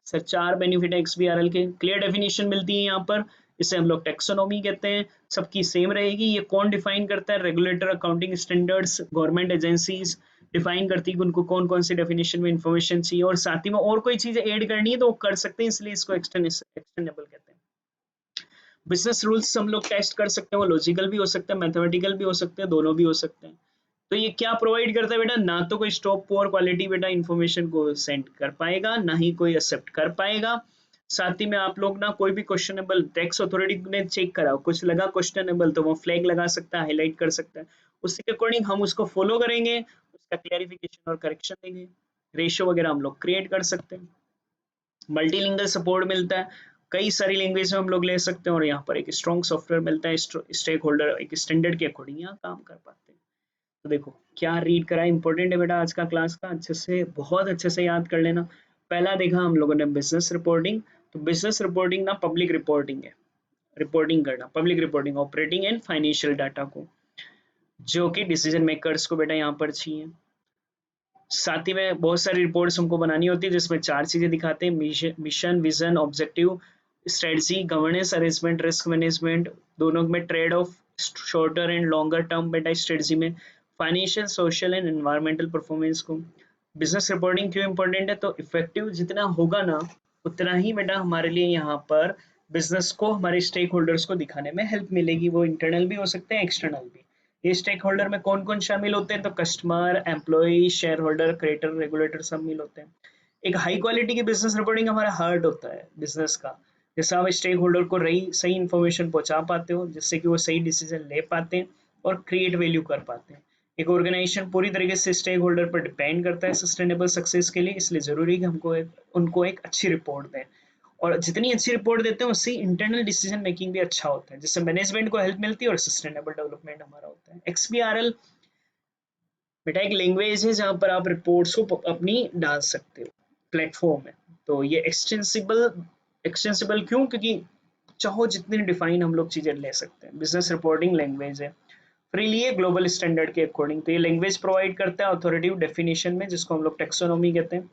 सर 4 बेनिफिट है XBRL के। क्लियर डेफिनेशन मिलती है यहाँ पर, इसे हम लोग टेक्सोनॉमी कहते हैं, सबकी सेम रहेगी। ये कौन डिफाइन करता है, regulator, accounting standards, government agencies define करती है उनको कौन कौन सी डेफिनेशन में इंफॉर्मेशन चाहिए, और साथ ही में और कोई चीजें ऐड करनी है तो वो कर सकते हैं, इसलिए इसको एक्सटेंडेबल कहते हैं। बिजनेस रूल्स हम लोग टेस्ट कर सकते हैं, वो लॉजिकल भी हो सकते हैं, मैथमेटिकल भी हो सकते हैं, दोनों भी हो सकते हैं। तो ये क्या प्रोवाइड करता है बेटा, ना तो कोई स्टॉप पुअर क्वालिटी बेटा इंफॉर्मेशन को सेंड कर पाएगा, ना ही कोई एक्सेप्ट कर पाएगा। साथ ही में आप लोग ना कोई भी क्वेश्चनेबल, टैक्स अथॉरिटी ने चेक करा कुछ लगा क्वेश्चनेबल तो वो फ्लैग लगा सकता है, हाईलाइट कर सकता है, उसी के अकॉर्डिंग हम उसको फॉलो करेंगे, उसका क्लैरिफिकेशन और करेक्शन देंगे। रेशियो वगैरह हम लोग क्रिएट कर सकते हैं। मल्टीलिंगुअल सपोर्ट मिलता है, कई सारी लैंग्वेज में हम लोग ले सकते हैं, और यहाँ पर एक स्ट्रॉन्ग सॉफ्टवेयर मिलता है, स्टेक होल्डर एक स्टैंडर्ड के अकॉर्डिंग यहाँ काम कर पाते हैं। तो देखो क्या रीड करा, इंपॉर्टेंट है बेटा आज का क्लास का, अच्छे से बहुत अच्छे से याद कर लेना। पहला देखा हम लोगों ने बिजनेस रिपोर्टिंग, तो बिजनेस रिपोर्टिंग ना पब्लिक रिपोर्टिंग है, रिपोर्टिंग करना, public reporting operating and financial data को, जो कि डिसीजन मेकर्स को बेटा यहाँ पर चाहिए। साथ ही में बहुत सारी रिपोर्ट्स हमको बनानी होती है जिसमें 4 चीजें दिखाते हैं, mission, vision, objective, strategy, governance, arrangement, risk management, दोनों में trade off shorter and longer term बेटा स्ट्रेटजी में, financial, social and environmental performance को। बिजनेस रिपोर्टिंग क्यों इंपॉर्टेंट है, तो इफेक्टिव जितना होगा ना उतना ही बेटा हमारे लिए यहाँ पर बिजनेस को, हमारे स्टेक होल्डर्स को दिखाने में हेल्प मिलेगी। वो इंटरनल भी हो सकते हैं, एक्सटर्नल भी। ये स्टेक होल्डर में कौन कौन शामिल होते हैं, तो customer, employ, share holder, creator, regulator शामिल होते हैं। एक हाई क्वालिटी की बिजनेस रिपोर्टिंग हमारा हार्ट होता है बिजनेस का, जैसे आप स्टेक होल्डर को रही सही इन्फॉर्मेशन पहुंचा पाते हो जिससे कि वो सही डिसीजन ले पाते हैं और क्रिएट वैल्यू कर पाते हैं। एक ऑर्गेनाइजेशन पूरी तरीके से स्टेक होल्डर पर डिपेंड करता है सस्टेनेबल सक्सेस के लिए, इसलिए जरूरी है कि हमको उनको एक अच्छी रिपोर्ट दें, और जितनी अच्छी रिपोर्ट देते हैं उससे इंटरनल डिसीजन मेकिंग भी अच्छा होता है, जिससे मैनेजमेंट को हेल्प मिलती है और सस्टेनेबल डेवलपमेंट हमारा होता है। XBRL बेटा एक लैंग्वेज है जहां पर आप रिपोर्ट्स को अपनी डाल सकते हो, प्लेटफॉर्म है। तो ये एक्सटेंसिबल क्यों, क्योंकि चाहो जितनी डिफाइन हम लोग चीजें ले सकते हैं। बिजनेस रिपोर्टिंग लैंग्वेज है, फ्रीली है, ग्लोबल स्टैंडर्ड के अकॉर्डिंग। तो ये लैंग्वेज प्रोवाइड करता है अथॉरिटेटिव डेफिनेशन में, जिसको हम लोग टेक्सोनॉमी कहते हैं।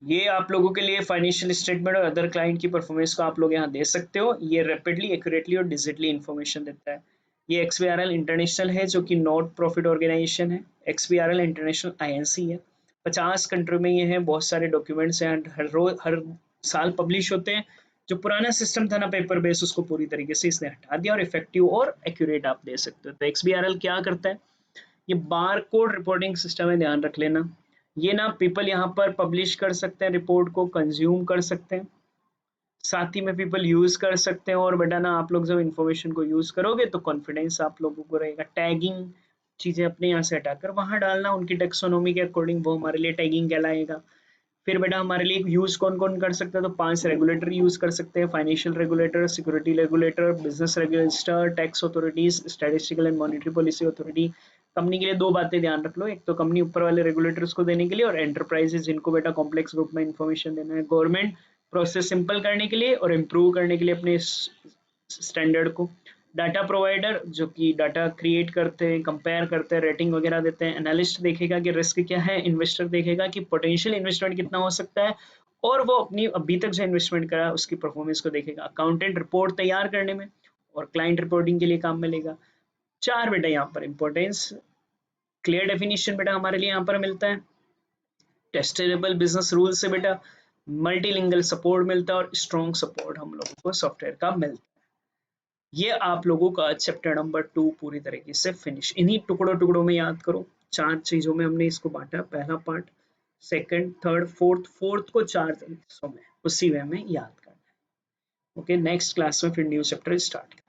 ये आप लोगों के लिए फाइनेंशियल स्टेटमेंट और अदर क्लाइंट की परफॉर्मेंस को आप लोग यहाँ दे सकते हो। ये रैपिडली, एक्यूरेटली और डिजिटली इंफॉर्मेशन देता है। ये XBRL इंटरनेशनल है जो कि नॉट प्रॉफिट ऑर्गेनाइजेशन है। XBRL इंटरनेशनल INC है। 50 कंट्री में ये है। बहुत सारे डॉक्यूमेंट्स हैं, हर रोज हर साल पब्लिश होते हैं। जो पुराना सिस्टम था ना पेपर बेस, उसको पूरी तरीके से इसने हटा दिया और इफेक्टिव और एक्यूरेट आप दे सकते हो। तो XBRL क्या करता है? ये बार कोड रिपोर्टिंग सिस्टम है, ध्यान रख लेना। ये ना पीपल यहाँ पर पब्लिश कर सकते हैं, रिपोर्ट को कंज्यूम कर सकते हैं, साथ ही में पीपल यूज कर सकते हैं। और बेटा ना आप लोग जब इन्फॉर्मेशन को यूज करोगे तो कॉन्फिडेंस आप लोगों को रहेगा। टैगिंग चीजें अपने यहाँ से हटाकर वहां डालना उनकी टेक्सोनोमी के अकॉर्डिंग, वो हमारे लिए टैगिंग कहलाएगा। फिर बेटा हमारे लिए यूज कौन कौन कर सकता है? तो 5 रेगुलेटर यूज कर सकते हैं: financial regulator, security regulator, business regulator, tax authorities, statistical and monetary policy authority. Company के लिए दो बातें ध्यान रख लो, एक तो कंपनी ऊपर वाले रेगुलेटर्स को देने के लिए, और एंटरप्राइजेज जिनको बेटा कॉम्प्लेक्स ग्रुप में इंफॉर्मेशन देना है। गवर्नमेंट प्रोसेस सिंपल करने के लिए और इम्प्रूव करने के लिए अपने स्टैंडर्ड को। डाटा प्रोवाइडर जो कि डाटा क्रिएट करते हैं, कंपेयर करते हैं, रेटिंग वगैरह देते हैं। एनालिस्ट देखेगा कि रिस्क क्या है, इन्वेस्टर देखेगा कि पोटेंशियल इन्वेस्टमेंट कितना हो सकता है, और वो अपनी अभी तक जो इन्वेस्टमेंट करा उसकी परफॉर्मेंस को देखेगा। अकाउंटेंट रिपोर्ट तैयार करने में और क्लाइंट रिपोर्टिंग के लिए काम में लेगा। चार बेटा यहाँ पर इंपॉर्टेंस, क्लियर डेफिनेशन बेटा हमारे लिए यहाँ पर मिलता है। टेस्टेबल बिजनेस रूल से बेटा मल्टीलिंगुअल सपोर्ट मिलता है और स्ट्रॉन्ग सपोर्ट हम लोगों को सॉफ्टवेयर का मिलता है। ये आप लोगों का चैप्टर नंबर 2 पूरी तरीके से फिनिश। इन्हीं टुकड़ों टुकड़ों में याद करो। 4 चीजों में हमने इसको बांटा, पहला पार्ट, सेकंड, थर्ड, फोर्थ को 4 हिस्सों में, उसी वे में याद करना है। ओके, नेक्स्ट क्लास में फिर न्यू चैप्टर स्टार्ट